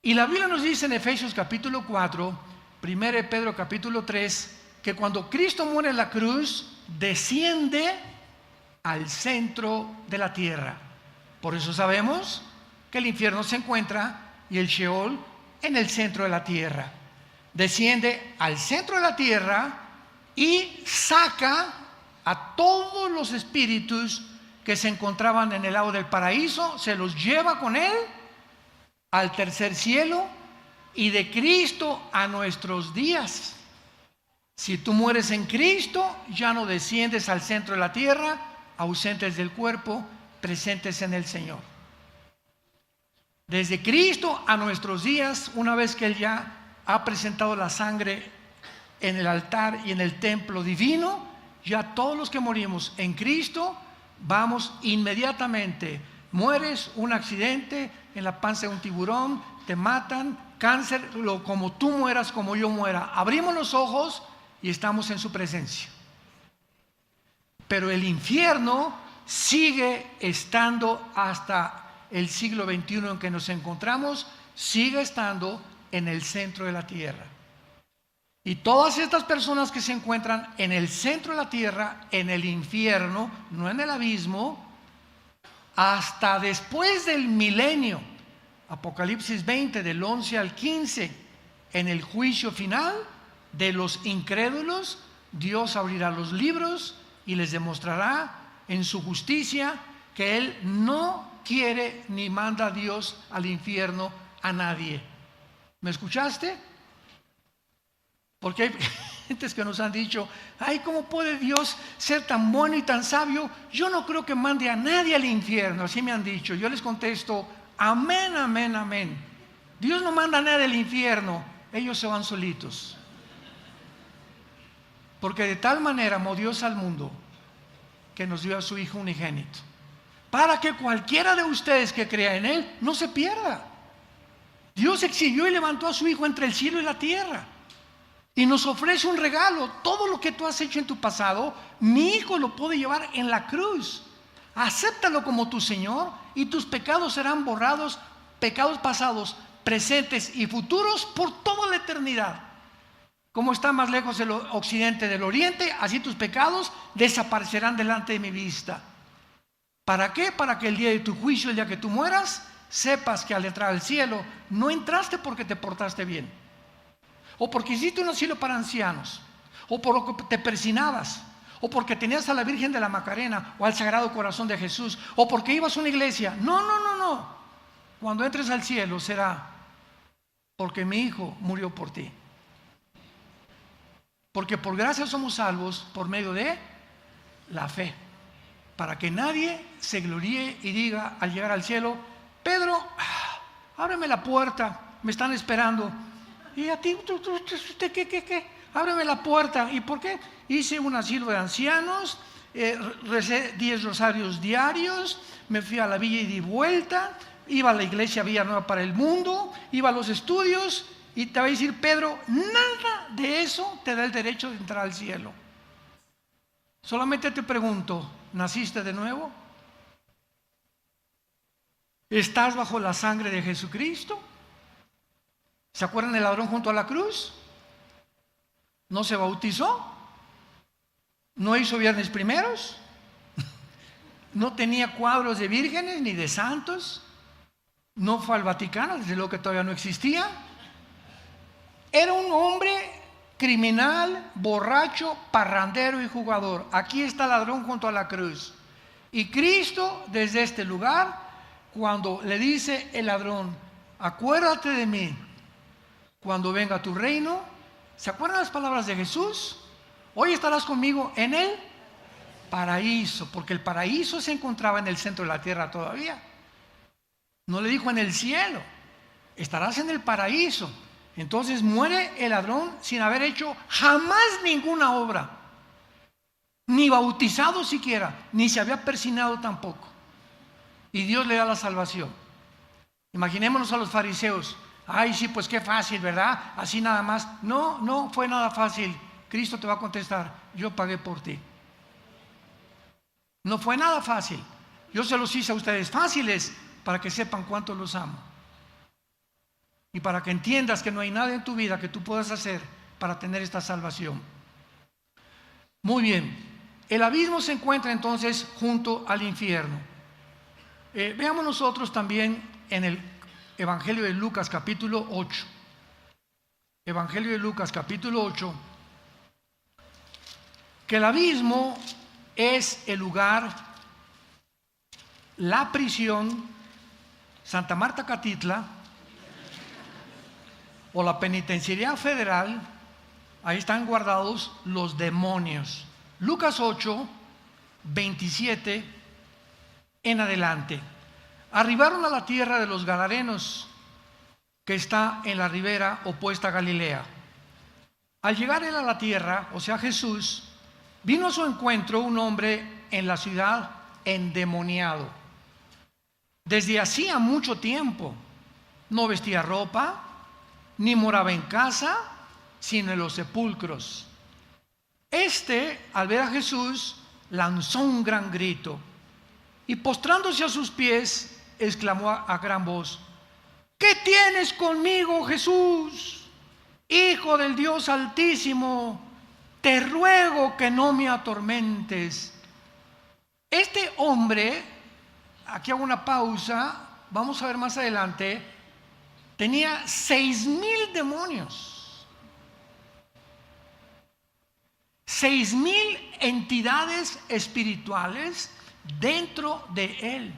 Y la Biblia nos dice en Efesios capítulo 4, 1 Pedro capítulo 3, que cuando Cristo muere en la cruz, desciende al centro de la tierra. Por eso sabemos que el infierno se encuentra, y el Sheol, en el centro de la tierra. Desciende al centro de la tierra y saca a todos los espíritus que se encontraban en el lado del paraíso, se los lleva con él al tercer cielo, y de Cristo a nuestros días. Si tú mueres en Cristo, ya no desciendes al centro de la tierra, ausentes del cuerpo, presentes en el Señor. Desde Cristo a nuestros días, una vez que Él ya ha presentado la sangre en el altar y en el templo divino, ya todos los que morimos en Cristo, vamos inmediatamente. Mueres, un accidente, en la panza de un tiburón, te matan, cáncer, como tú mueras, como yo muera. Abrimos los ojos y estamos en su presencia. Pero el infierno sigue estando hasta el siglo XXI en que nos encontramos, sigue estando en el centro de la tierra. Y todas estas personas que se encuentran en el centro de la tierra, en el infierno, no en el abismo, hasta después del milenio, Apocalipsis 20, del 11 al 15, en el juicio final de los incrédulos, Dios abrirá los libros y les demostrará en su justicia que Él no quiere ni manda a Dios al infierno a nadie. ¿Me escuchaste? Porque hay gentes que nos han dicho, ay, ¿cómo puede Dios ser tan bueno y tan sabio? Yo no creo que mande a nadie al infierno. Así me han dicho. Yo les contesto, amén, amén, amén. Dios no manda a nadie al infierno, ellos se van solitos. Porque de tal manera amó Dios al mundo que nos dio a su Hijo unigénito, para que cualquiera de ustedes que crea en Él no se pierda. Dios exhibió y levantó a su Hijo entre el cielo y la tierra, y nos ofrece un regalo. Todo lo que tú has hecho en tu pasado, mi Hijo lo puede llevar en la cruz. Acéptalo como tu Señor y tus pecados serán borrados, pecados pasados, presentes y futuros, por toda la eternidad. Como está más lejos el occidente del oriente, así tus pecados desaparecerán delante de mi vista. ¿Para qué? Para que el día de tu juicio, el día que tú mueras, sepas que al entrar al cielo no entraste porque te portaste bien, o porque hiciste un asilo para ancianos, o por lo que te persinabas, o porque tenías a la Virgen de la Macarena, o al Sagrado Corazón de Jesús, o porque ibas a una iglesia. No, no, no, no. Cuando entres al cielo será porque mi Hijo murió por ti. Porque por gracia somos salvos por medio de la fe. Para que nadie se gloríe y diga al llegar al cielo: Pedro, ábreme la puerta, me están esperando. Y a ti, ¿usted qué? Ábreme la puerta. ¿Y por qué? Hice un asilo de ancianos, recé 10 rosarios diarios, me fui a la villa y di vuelta, iba a la iglesia Villanueva para el Mundo, iba a los estudios, y te va a decir Pedro: nada de eso te da el derecho de entrar al cielo. Solamente te pregunto: ¿naciste de nuevo? ¿Estás bajo la sangre de Jesucristo? ¿Se acuerdan del ladrón junto a la cruz? ¿No se bautizó? ¿No hizo viernes primeros? ¿No tenía cuadros de vírgenes ni de santos? ¿No fue al Vaticano? Desde luego que todavía no existía. Era un hombre criminal, borracho, parrandero y jugador. Aquí está el ladrón junto a la cruz. Y Cristo, desde este lugar, cuando le dice el ladrón: acuérdate de mí cuando venga tu reino. ¿Se acuerdan las palabras de Jesús? Hoy estarás conmigo en el paraíso, porque el paraíso se encontraba en el centro de la tierra todavía. No le dijo en el cielo, estarás en el paraíso. Entonces muere el ladrón sin haber hecho jamás ninguna obra, ni bautizado siquiera, ni se había persinado tampoco. Y Dios le da la salvación. Imaginémonos a los fariseos: ay, sí, pues qué fácil, ¿verdad? Así nada más. No, no fue nada fácil. Cristo te va a contestar: yo pagué por ti. No fue nada fácil. Yo se los hice a ustedes fáciles para que sepan cuánto los amo. Y para que entiendas que no hay nada en tu vida que tú puedas hacer para tener esta salvación. Muy bien. El abismo se encuentra entonces junto al infierno. Veamos nosotros también en el Evangelio de Lucas capítulo 8. Evangelio de Lucas capítulo 8. Que el abismo es el lugar, la prisión, Santa Marta Catitla, o la penitenciaría federal. Ahí están guardados los demonios. Lucas 8, 27 en adelante. Arribaron a la tierra de los Gadarenos, que está en la ribera opuesta a Galilea. Al llegar él a la tierra, o sea Jesús, vino a su encuentro un hombre en la ciudad endemoniado. Desde hacía mucho tiempo no vestía ropa, ni moraba en casa, sino en los sepulcros. Al ver a Jesús, lanzó un gran grito y postrándose a sus pies, exclamó a gran voz: ¿qué tienes conmigo, Jesús, Hijo del Dios Altísimo? Te ruego que no me atormentes. Este hombre, aquí hago una pausa, vamos a ver más adelante, tenía 6,000 demonios, 6,000 entidades espirituales dentro de él.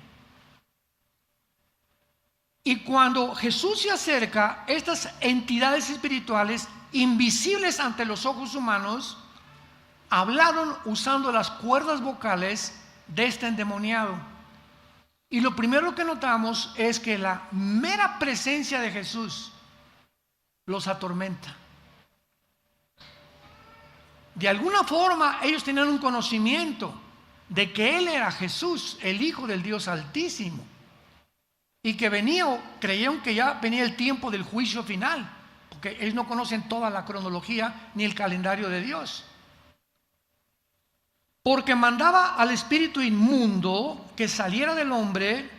Y cuando Jesús se acerca, estas entidades espirituales, invisibles ante los ojos humanos, hablaron usando las cuerdas vocales de este endemoniado. Y lo primero que notamos es que la mera presencia de Jesús los atormenta. De alguna forma ellos tenían un conocimiento de que Él era Jesús, el Hijo del Dios Altísimo, y que creyeron que ya venía el tiempo del juicio final, porque ellos no conocen toda la cronología ni el calendario de Dios. Porque mandaba al espíritu inmundo que saliera del hombre,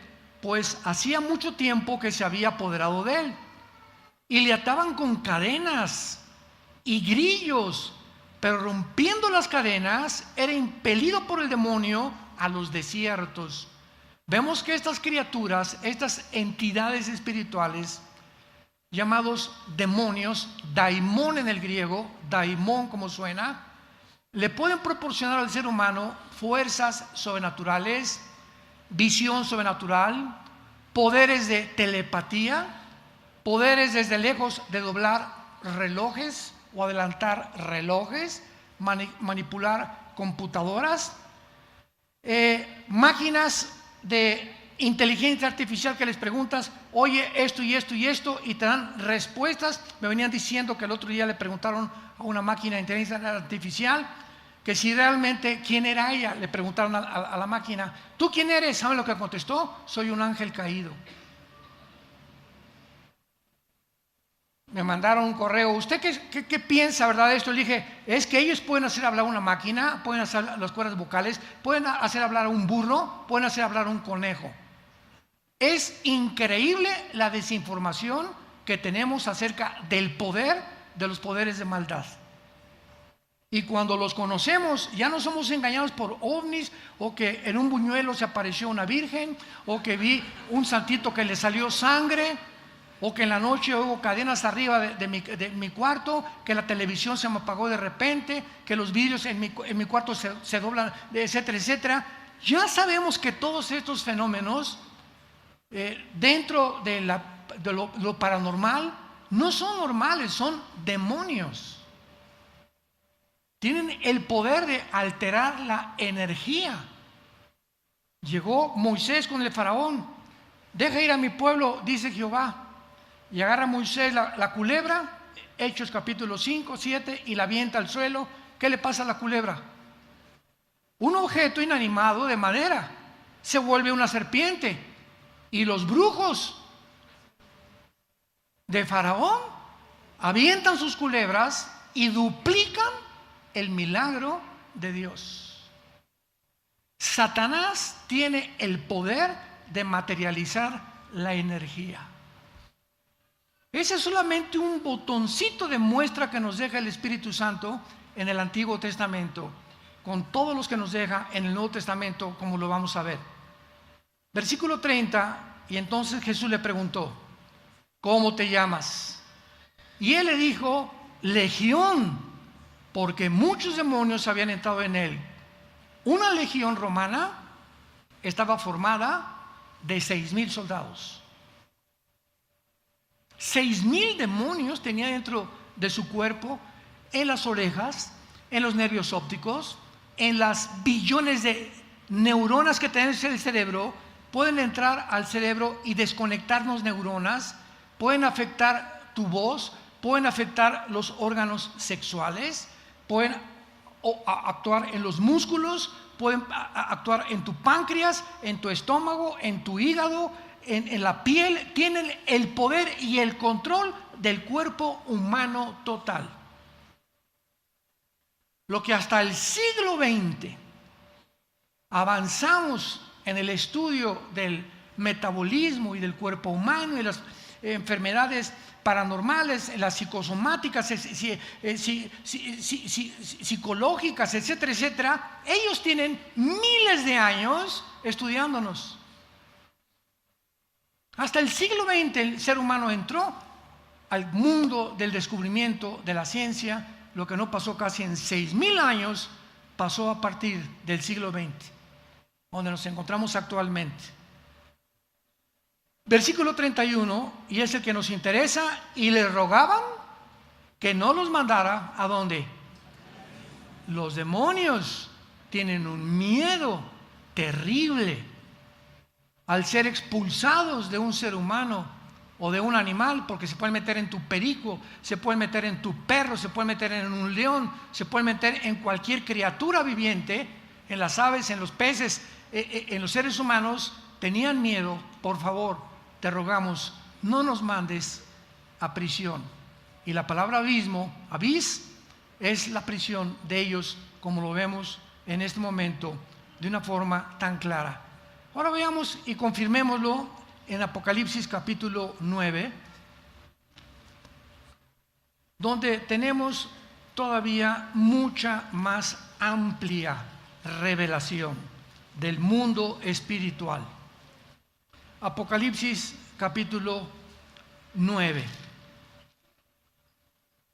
pues hacía mucho tiempo que se había apoderado de él. Y le ataban con cadenas y grillos, pero rompiendo las cadenas era impelido por el demonio a los desiertos. Vemos que estas criaturas, estas entidades espirituales, llamados demonios, daimón en el griego, daimón como suena, le pueden proporcionar al ser humano fuerzas sobrenaturales, visión sobrenatural, poderes de telepatía, poderes desde lejos de doblar relojes o adelantar relojes, manipular computadoras, máquinas de inteligencia artificial que les preguntas, oye, esto y esto y esto, y te dan respuestas. Me venían diciendo que el otro día le preguntaron a una máquina de inteligencia artificial que si realmente quién era ella. Le preguntaron a la máquina, ¿tú quién eres? ¿Saben lo que contestó? Soy un ángel caído. Me mandaron un correo, ¿usted qué piensa, verdad, de esto? Le dije, es que ellos pueden hacer hablar a una máquina, pueden hacer las cuerdas vocales, pueden hacer hablar a un burro, pueden hacer hablar a un conejo. Es increíble la desinformación que tenemos acerca del poder de los poderes de maldad. Y cuando los conocemos, ya no somos engañados por ovnis, o que en un buñuelo se apareció una virgen, o que vi un santito que le salió sangre, o que en la noche hubo cadenas arriba de mi cuarto, que la televisión se me apagó de repente, que los vidrios en mi cuarto se doblan, etcétera, etcétera. Ya sabemos que todos estos fenómenos dentro de lo paranormal no son normales, son demonios. Tienen el poder de alterar la energía. Llegó Moisés con el faraón, deja ir a mi pueblo, dice Jehová. Y agarra a Moisés la culebra, Hechos capítulo 5, 7, y la avienta al suelo. ¿Qué le pasa a la culebra? Un objeto inanimado de madera se vuelve una serpiente. Y los brujos de Faraón avientan sus culebras y duplican el milagro de Dios. Satanás tiene el poder de materializar la energía. Ese es solamente un botoncito de muestra que nos deja el Espíritu Santo en el Antiguo Testamento, con todos los que nos deja en el Nuevo Testamento, como lo vamos a ver. Versículo 30, y entonces Jesús le preguntó, ¿cómo te llamas? Y él le dijo, Legión, porque muchos demonios habían entrado en él. Una legión romana estaba formada de 6,000 soldados. 6,000 demonios tenía dentro de su cuerpo, en las orejas, en los nervios ópticos, en las billones de neuronas que tenemos en el cerebro. Pueden entrar al cerebro y desconectarnos neuronas, pueden afectar tu voz, pueden afectar los órganos sexuales, pueden actuar en los músculos, pueden actuar en tu páncreas, en tu estómago, en tu hígado, en la piel. Tienen el poder y el control del cuerpo humano total. Lo que hasta el siglo XX avanzamos en el estudio del metabolismo y del cuerpo humano y las enfermedades paranormales, las psicosomáticas, psicológicas, etcétera, etcétera. Ellos tienen miles de años estudiándonos. Hasta el siglo XX el ser humano entró al mundo del descubrimiento de la ciencia. Lo que no pasó casi en 6,000 años pasó a partir del siglo XX, donde nos encontramos actualmente. Versículo 31, y es el que nos interesa, y le rogaban que no los mandara. ¿A dónde? Los demonios tienen un miedo terrible al ser expulsados de un ser humano o de un animal, porque se pueden meter en tu perico, se pueden meter en tu perro, se pueden meter en un león, se pueden meter en cualquier criatura viviente, en las aves, en los peces, en los seres humanos. Tenían miedo. Por favor, te rogamos, no nos mandes a prisión. Y la palabra abismo, abis, es la prisión de ellos, como lo vemos en este momento de una forma tan clara. Ahora veamos y confirmémoslo en Apocalipsis capítulo 9, donde tenemos todavía mucha más amplia revelación del mundo espiritual. Apocalipsis capítulo 9.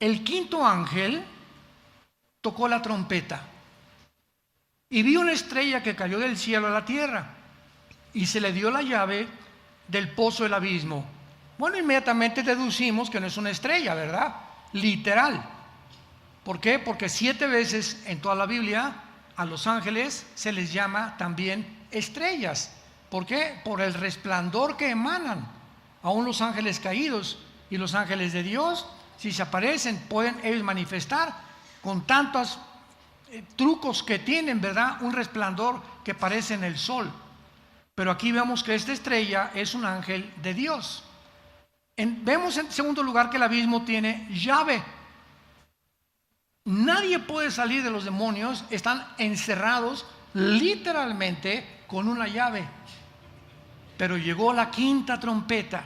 el quinto ángel tocó la trompeta y vi una estrella que cayó del cielo a la tierra y se le dio la llave del pozo del abismo. Bueno, inmediatamente deducimos que no es una estrella, ¿verdad? Literal. ¿Por qué? Porque 7 veces en toda la Biblia a los ángeles se les llama también estrellas. ¿Por qué? Por el resplandor que emanan. Aún los ángeles caídos y los ángeles de Dios, si se aparecen, pueden ellos manifestar con tantos trucos que tienen, ¿verdad? Un resplandor que parece en el sol. Pero aquí vemos que esta estrella es un ángel de Dios. Vemos en segundo lugar que el abismo tiene llave. Nadie puede salir de los demonios, están encerrados literalmente con una llave. Pero llegó la quinta trompeta.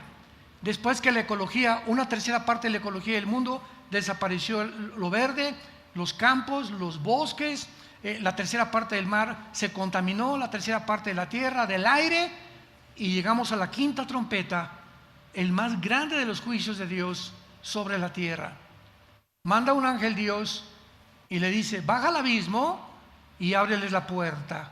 Después que la ecología, una tercera parte de la ecología del mundo, desapareció lo verde, los campos, los bosques, la tercera parte del mar se contaminó, la tercera parte de la tierra, del aire, y llegamos a la quinta trompeta, el más grande de los juicios de Dios sobre la tierra. Manda un ángel Dios y le dice: baja al abismo y ábreles la puerta.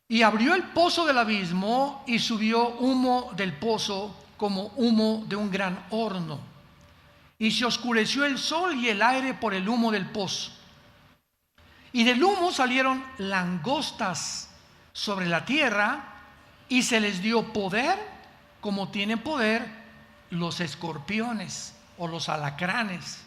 Y abrió el pozo del abismo y subió humo del pozo como humo de un gran horno. Y se oscureció el sol y el aire por el humo del pozo. Y del humo salieron langostas sobre la tierra y se les dio poder como tienen poder los escorpiones o los alacranes.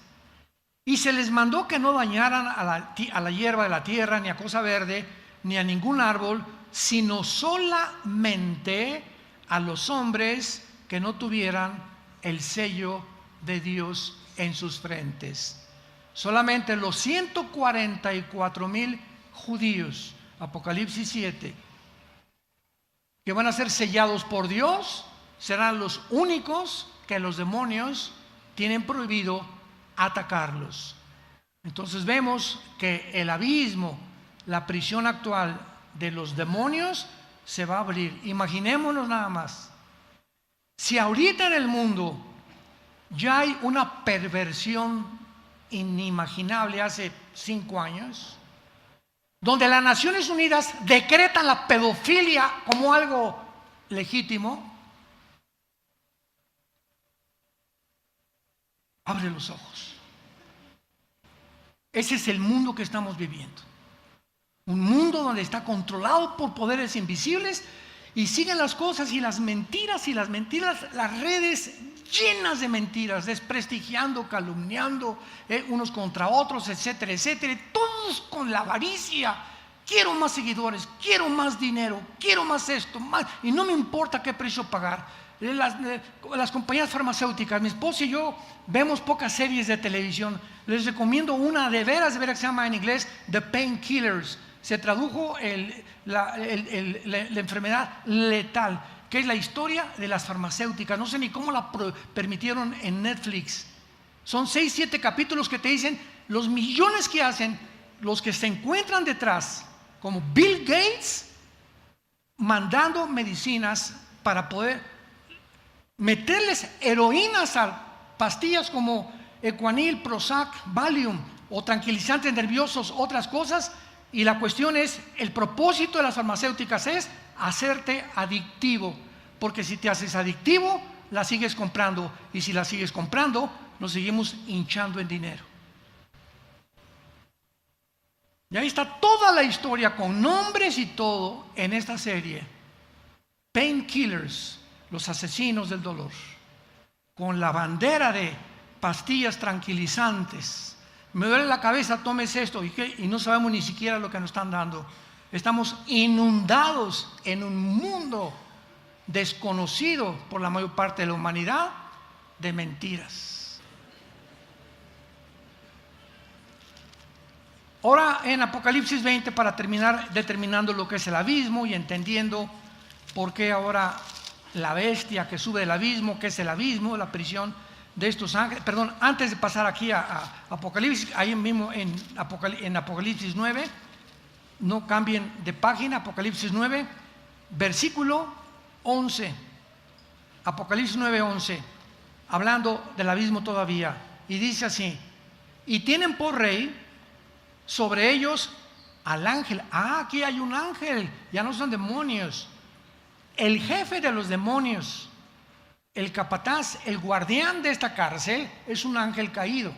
Y se les mandó que no dañaran a la hierba de la tierra, ni a cosa verde, ni a ningún árbol, sino solamente a los hombres que no tuvieran el sello de Dios en sus frentes. Solamente los 144,000 judíos, Apocalipsis 7, que van a ser sellados por Dios, serán los únicos que los demonios tienen prohibido atacarlos. Entonces vemos que el abismo, la prisión actual de los demonios, se va a abrir. Imaginémonos nada más, si ahorita en el mundo ya hay una perversión inimaginable hace 5 años, donde las Naciones Unidas decretan la pedofilia como algo legítimo, abre los ojos. Ese es el mundo que estamos viviendo. Un mundo donde está controlado por poderes invisibles y siguen las cosas y las mentiras, las redes llenas de mentiras, desprestigiando, calumniando unos contra otros, etcétera, etcétera. Todos con la avaricia. Quiero más seguidores, quiero más dinero, quiero más esto, más, y no me importa qué precio pagar. Las compañías farmacéuticas, mi esposa y yo vemos pocas series de televisión. Les recomiendo una de veras que se llama en inglés The Painkillers. Se tradujo la enfermedad letal, que es la historia de las farmacéuticas. No sé ni cómo la permitieron en Netflix. Son 6, 7 capítulos que te dicen los millones que hacen los que se encuentran detrás, como Bill Gates, mandando medicinas para poder meterles heroínas a pastillas como Equanil, Prozac, Valium o tranquilizantes nerviosos, otras cosas. Y la cuestión es, el propósito de las farmacéuticas es hacerte adictivo, porque si te haces adictivo, la sigues comprando, y si la sigues comprando, nos seguimos hinchando en dinero. Y ahí está toda la historia con nombres y todo en esta serie. Painkillers, los asesinos del dolor, con la bandera de pastillas tranquilizantes. Me duele la cabeza, tómese esto, y no sabemos ni siquiera lo que nos están dando. Estamos inundados en un mundo desconocido por la mayor parte de la humanidad de mentiras. Ahora en Apocalipsis 20, para terminar determinando lo que es el abismo y entendiendo por qué ahora la bestia que sube del abismo, que es el abismo, la prisión de estos ángeles. Perdón, antes de pasar aquí a Apocalipsis, ahí mismo en Apocalipsis 9, no cambien de página, Apocalipsis 9, versículo 11. Apocalipsis 9, 11. hablando del abismo todavía, y dice así: y tienen por rey sobre ellos al ángel. Aquí hay un ángel, ya no son demonios. El jefe de los demonios, el capataz, el guardián de esta cárcel, es un ángel caído.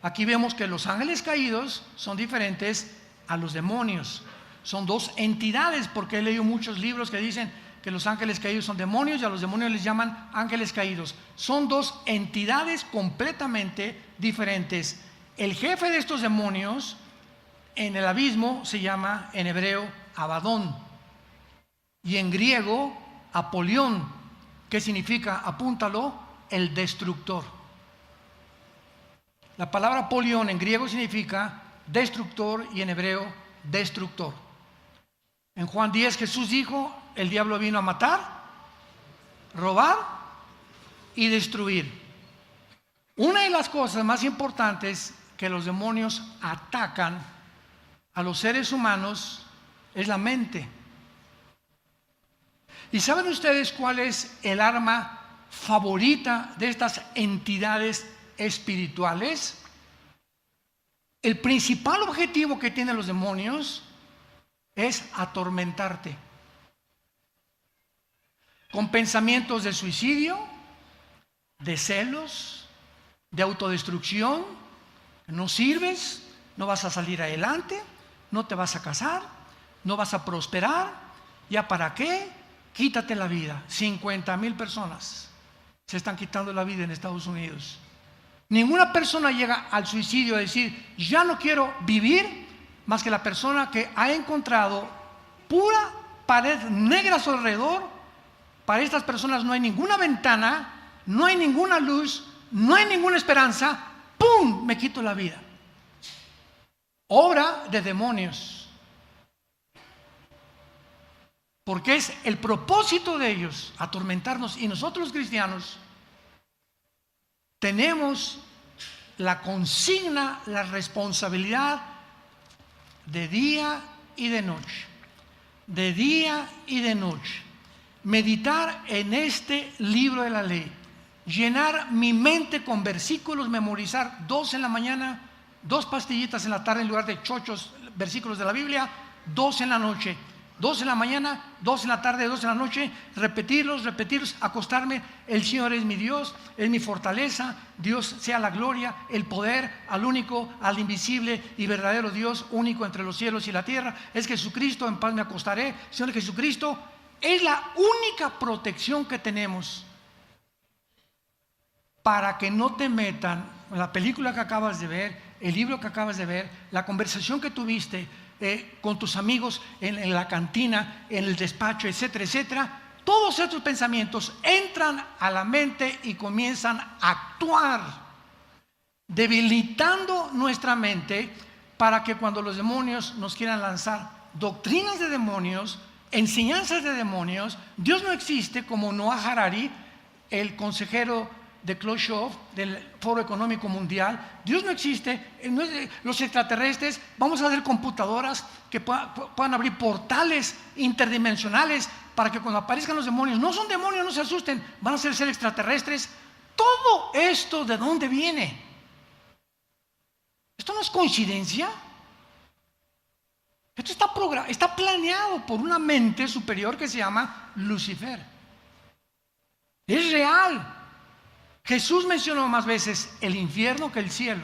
Aquí vemos que los ángeles caídos son diferentes a los demonios. Son dos entidades, porque he leído muchos libros que dicen que los ángeles caídos son demonios y a los demonios les llaman ángeles caídos. Son dos entidades completamente diferentes. El jefe de estos demonios en el abismo se llama en hebreo Abadón y en griego Apolión, que significa, apúntalo, el destructor. La palabra Apolión en griego significa destructor y en hebreo destructor. En Juan 10 Jesús dijo: el diablo vino a matar, robar y destruir. Una de las cosas más importantes que los demonios atacan a los seres humanos es la mente. ¿Y saben ustedes cuál es el arma favorita de estas entidades espirituales? El principal objetivo que tienen los demonios es atormentarte con pensamientos de suicidio, de celos, de autodestrucción. No sirves, no vas a salir adelante, no te vas a casar, no vas a prosperar. ¿Ya para qué? Quítate la vida. 50,000 personas se están quitando la vida en Estados Unidos. Ninguna persona llega al suicidio a decir: ya no quiero vivir, más que la persona que ha encontrado pura pared negra a su alrededor. Para estas personas no hay ninguna ventana, no hay ninguna luz, no hay ninguna esperanza. ¡Pum! Me quito la vida. Obra de demonios. Porque es el propósito de ellos atormentarnos. Y nosotros los cristianos tenemos la consigna, la responsabilidad de día y de noche. De día y de noche. Meditar en este libro de la ley. Llenar mi mente con versículos, memorizar 2 en la mañana, 2 pastillitas en la tarde en lugar de chochos versículos de la Biblia, 2 en la noche, 2 en la mañana, 2 en la tarde, 2 en la noche, repetirlos, acostarme. El Señor es mi Dios, es mi fortaleza, Dios sea la gloria, el poder al único, al invisible y verdadero Dios, único entre los cielos y la tierra. Es Jesucristo, en paz me acostaré. Señor Jesucristo es la única protección que tenemos para que no te metan la película que acabas de ver, el libro que acabas de ver, la conversación que tuviste con tus amigos en la cantina, en el despacho, etcétera, etcétera. Todos estos pensamientos entran a la mente y comienzan a actuar, debilitando nuestra mente para que cuando los demonios nos quieran lanzar doctrinas de demonios, enseñanzas de demonios, Dios no existe, como Noah Harari, el consejero de Klaus Schwab, del Foro Económico Mundial. Dios no existe, los extraterrestres. Vamos a hacer computadoras que puedan abrir portales interdimensionales para que cuando aparezcan los demonios, no son demonios, no se asusten, van a ser extraterrestres. Todo esto, ¿de dónde viene? Esto no es coincidencia. Esto está planeado por una mente superior que se llama Lucifer. Es real. Jesús mencionó más veces el infierno que el cielo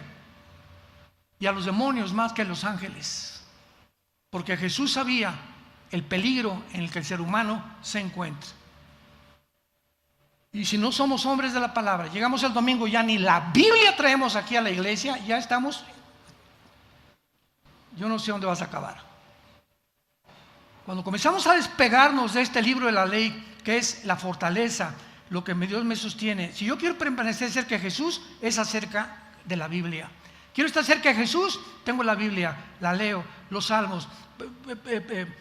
y a los demonios más que a los ángeles, porque Jesús sabía el peligro en el que el ser humano se encuentra. Y si no somos hombres de la palabra, llegamos el domingo, ya ni la Biblia traemos aquí a la iglesia, ya estamos, yo no sé dónde vas a acabar. Cuando comenzamos a despegarnos de este libro de la ley, que es la fortaleza, lo que Dios me sostiene, si yo quiero permanecer cerca de Jesús, es acerca de la Biblia. Quiero estar cerca de Jesús, tengo la Biblia, la leo, los salmos,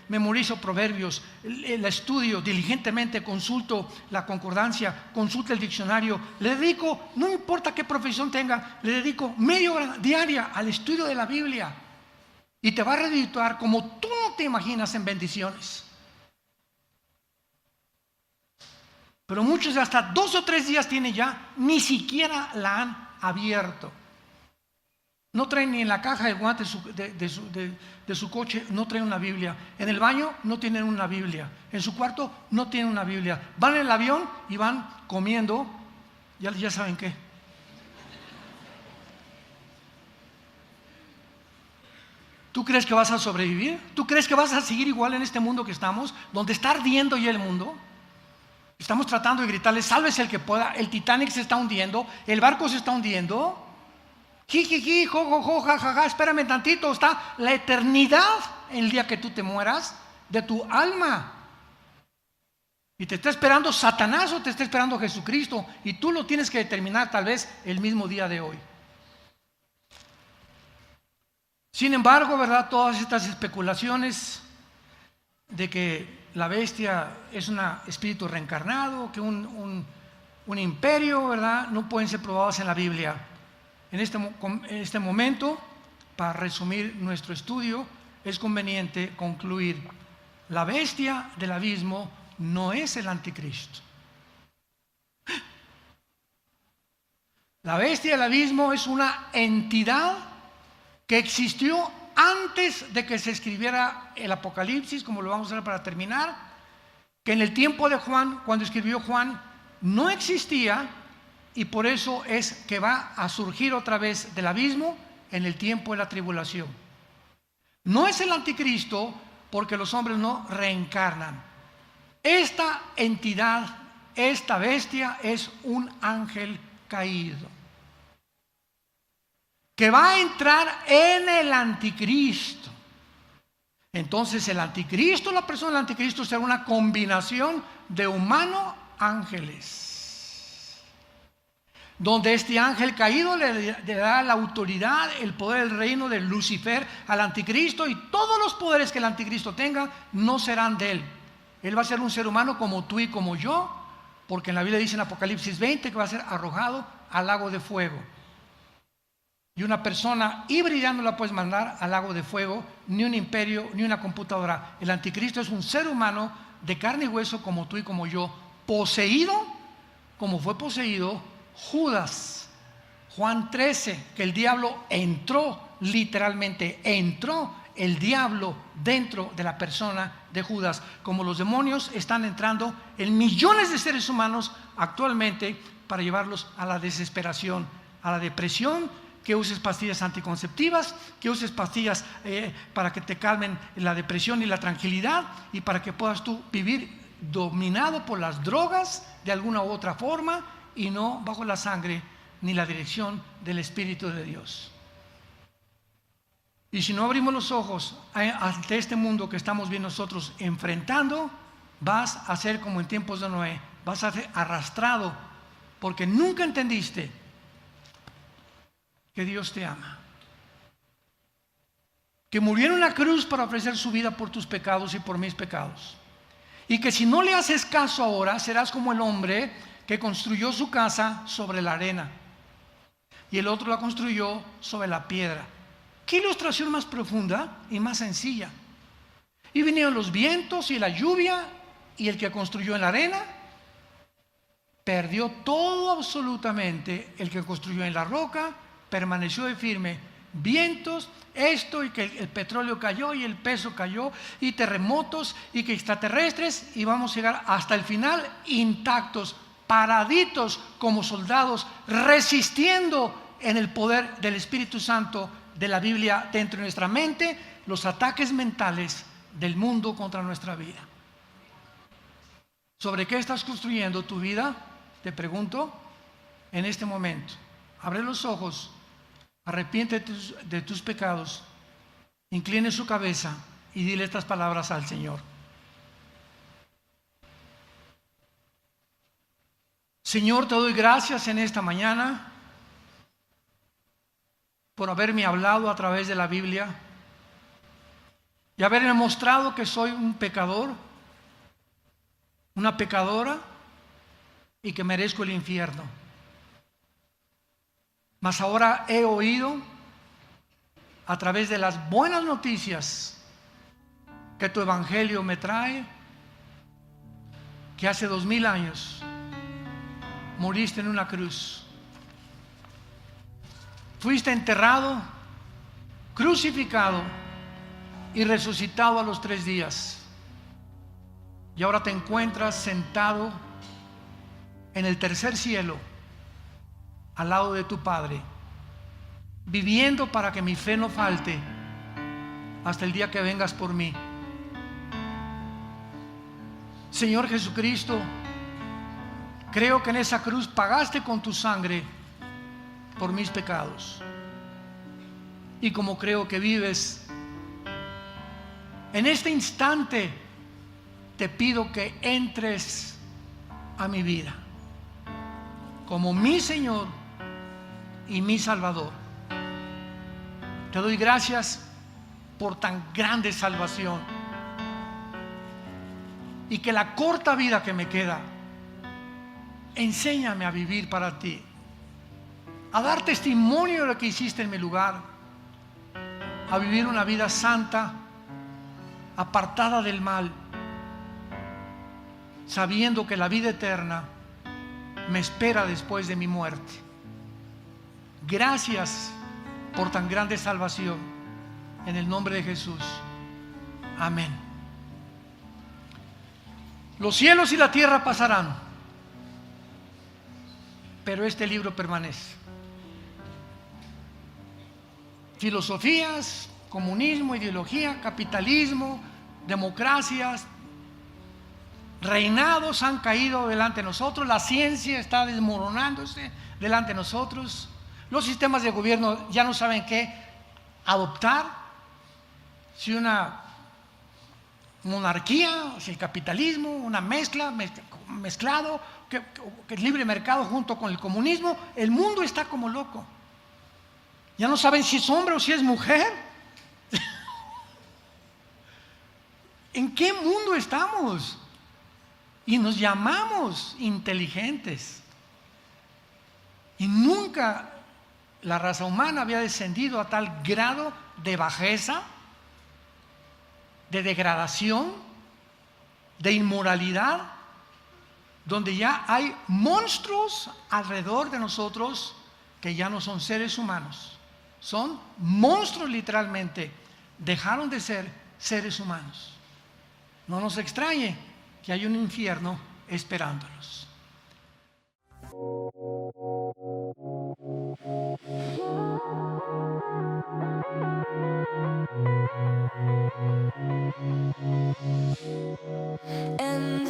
memorizo proverbios, la estudio diligentemente, consulto la concordancia, consulto el diccionario, le dedico, no importa qué profesión tenga, le dedico media hora diaria al estudio de la Biblia y te va a redituar como tú no te imaginas en bendiciones. Pero muchos hasta 2 o 3 días tienen ya, ni siquiera la han abierto. No traen ni en la caja de guantes de su coche, no traen una Biblia. En el baño no tienen una Biblia. En su cuarto no tienen una Biblia. Van en el avión y van comiendo, ya saben qué. ¿Tú crees que vas a sobrevivir? ¿Tú crees que vas a seguir igual en este mundo que estamos, donde está ardiendo ya el mundo? Estamos tratando de gritarle, sálvese el que pueda. El Titanic se está hundiendo, el barco se está hundiendo. Jijiji, jojojo, jajaja, espérame tantito, está la eternidad el día que tú te mueras de tu alma. Y te está esperando Satanás o te está esperando Jesucristo, y tú lo tienes que determinar tal vez el mismo día de hoy. Sin embargo, ¿verdad? Todas estas especulaciones de que la bestia es un espíritu reencarnado, que un imperio, ¿verdad?, no pueden ser probadas en la Biblia. En este momento, para resumir nuestro estudio, es conveniente concluir: la bestia del abismo no es el anticristo. La bestia del abismo es una entidad que existió antes de que se escribiera el Apocalipsis, como lo vamos a ver para terminar, que en el tiempo de Juan, cuando escribió Juan, no existía, y por eso es que va a surgir otra vez del abismo en el tiempo de la tribulación. No es el anticristo, porque los hombres no reencarnan. Esta entidad, esta bestia, es un ángel caído, que va a entrar en el anticristo. Entonces el anticristo, la persona del anticristo, será una combinación de humano-ángeles, donde este ángel caído le da la autoridad, el poder del reino de Lucifer al anticristo, y todos los poderes que el anticristo tenga no serán de él. Él va a ser un ser humano como tú y como yo, porque en la Biblia dice en Apocalipsis 20 que va a ser arrojado al lago de fuego. Y una persona híbrida no la puedes mandar al lago de fuego, ni un imperio, ni una computadora. El anticristo es un ser humano de carne y hueso como tú y como yo, poseído como fue poseído Judas. Juan 13, que el diablo entró, literalmente entró el diablo dentro de la persona de Judas, como los demonios están entrando en millones de seres humanos actualmente para llevarlos a la desesperación, a la depresión. Que uses pastillas anticonceptivas, que uses pastillas para que te calmen la depresión y la tranquilidad, y para que puedas tú vivir dominado por las drogas de alguna u otra forma, y no bajo la sangre ni la dirección del Espíritu de Dios. Y si no abrimos los ojos ante este mundo que estamos bien nosotros enfrentando, vas a ser como en tiempos de Noé, vas a ser arrastrado, porque nunca entendiste que Dios te ama, que murió en una cruz para ofrecer su vida por tus pecados y por mis pecados, y que si no le haces caso ahora, serás como el hombre que construyó su casa sobre la arena y el otro la construyó sobre la piedra. ¿Qué ilustración más profunda y más sencilla? Y vinieron los vientos y la lluvia, y el que construyó en la arena perdió todo absolutamente. El que construyó en la roca permaneció de firme. Vientos, esto, y que el petróleo cayó y el peso cayó, y terremotos, y que extraterrestres, y vamos a llegar hasta el final intactos, paraditos como soldados, resistiendo en el poder del Espíritu Santo de la Biblia dentro de nuestra mente, los ataques mentales del mundo contra nuestra vida. ¿Sobre qué estás construyendo tu vida? Te pregunto en este momento. Abre los ojos. Arrepiéntete de tus pecados, incline su cabeza y dile estas palabras al Señor. Señor, te doy gracias en esta mañana por haberme hablado a través de la Biblia y haberme mostrado que soy un pecador, una pecadora, y que merezco el infierno. Mas ahora he oído a través de las buenas noticias que tu evangelio me trae, que hace 2000 años moriste en una cruz. Fuiste enterrado, crucificado y resucitado a los 3 días. Y ahora te encuentras sentado en el tercer cielo, al lado de tu Padre, viviendo para que mi fe no falte hasta el día que vengas por mí. Señor Jesucristo, creo que en esa cruz pagaste con tu sangre por mis pecados. Y como creo que vives, en este instante te pido que entres a mi vida como mi Señor y mi Salvador. Te doy gracias por tan grande salvación, y que la corta vida que me queda, enséñame a vivir para ti, a dar testimonio de lo que hiciste en mi lugar, a vivir una vida santa, apartada del mal, sabiendo que la vida eterna me espera después de mi muerte. Gracias por tan grande salvación, en el nombre de Jesús. Amén. Los cielos y la tierra pasarán, pero este libro permanece. Filosofías, comunismo, ideología, capitalismo, democracias, reinados han caído delante de nosotros, la ciencia está desmoronándose delante de nosotros, los sistemas de gobierno ya no saben qué adoptar, si una monarquía, si el capitalismo, una mezclado, que el libre mercado junto con el comunismo. El mundo está como loco, ya no saben si es hombre o si es mujer. ¿En qué mundo estamos? Y nos llamamos inteligentes, y nunca la raza humana había descendido a tal grado de bajeza, de degradación, de inmoralidad, donde ya hay monstruos alrededor de nosotros que ya no son seres humanos, son monstruos literalmente, dejaron de ser seres humanos. No nos extrañe que hay un infierno esperándolos. And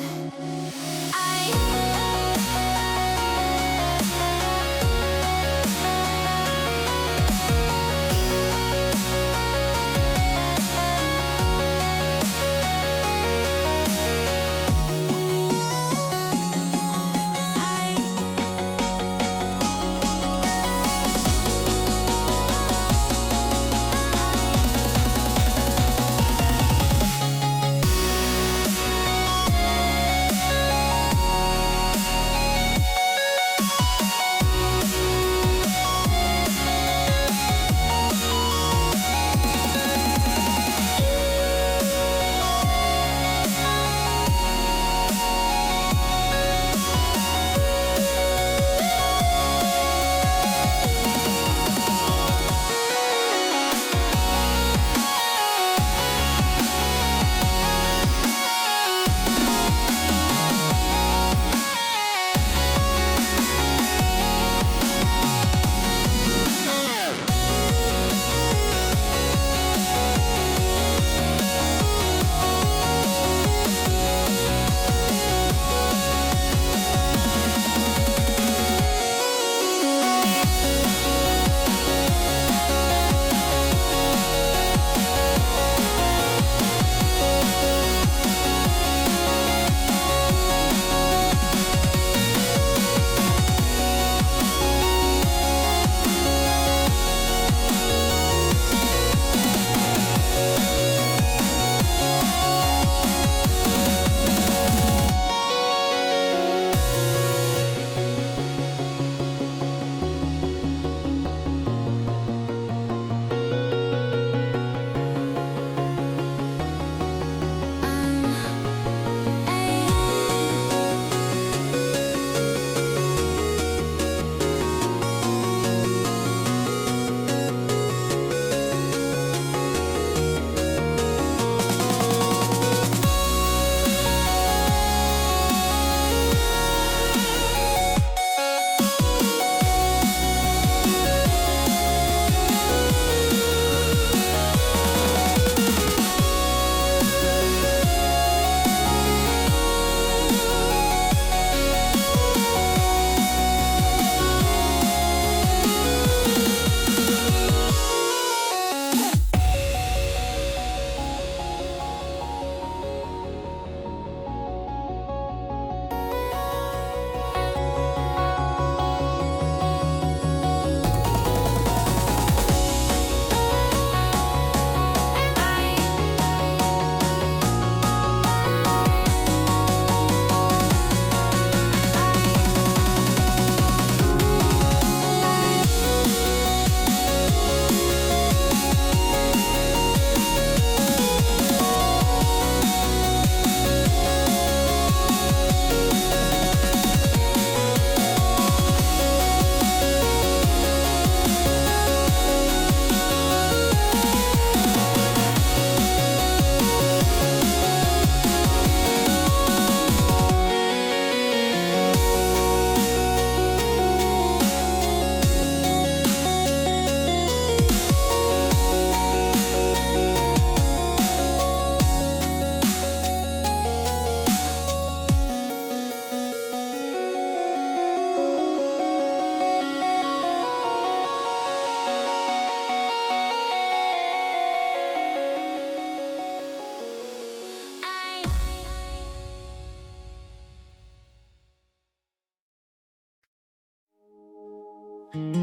Amén.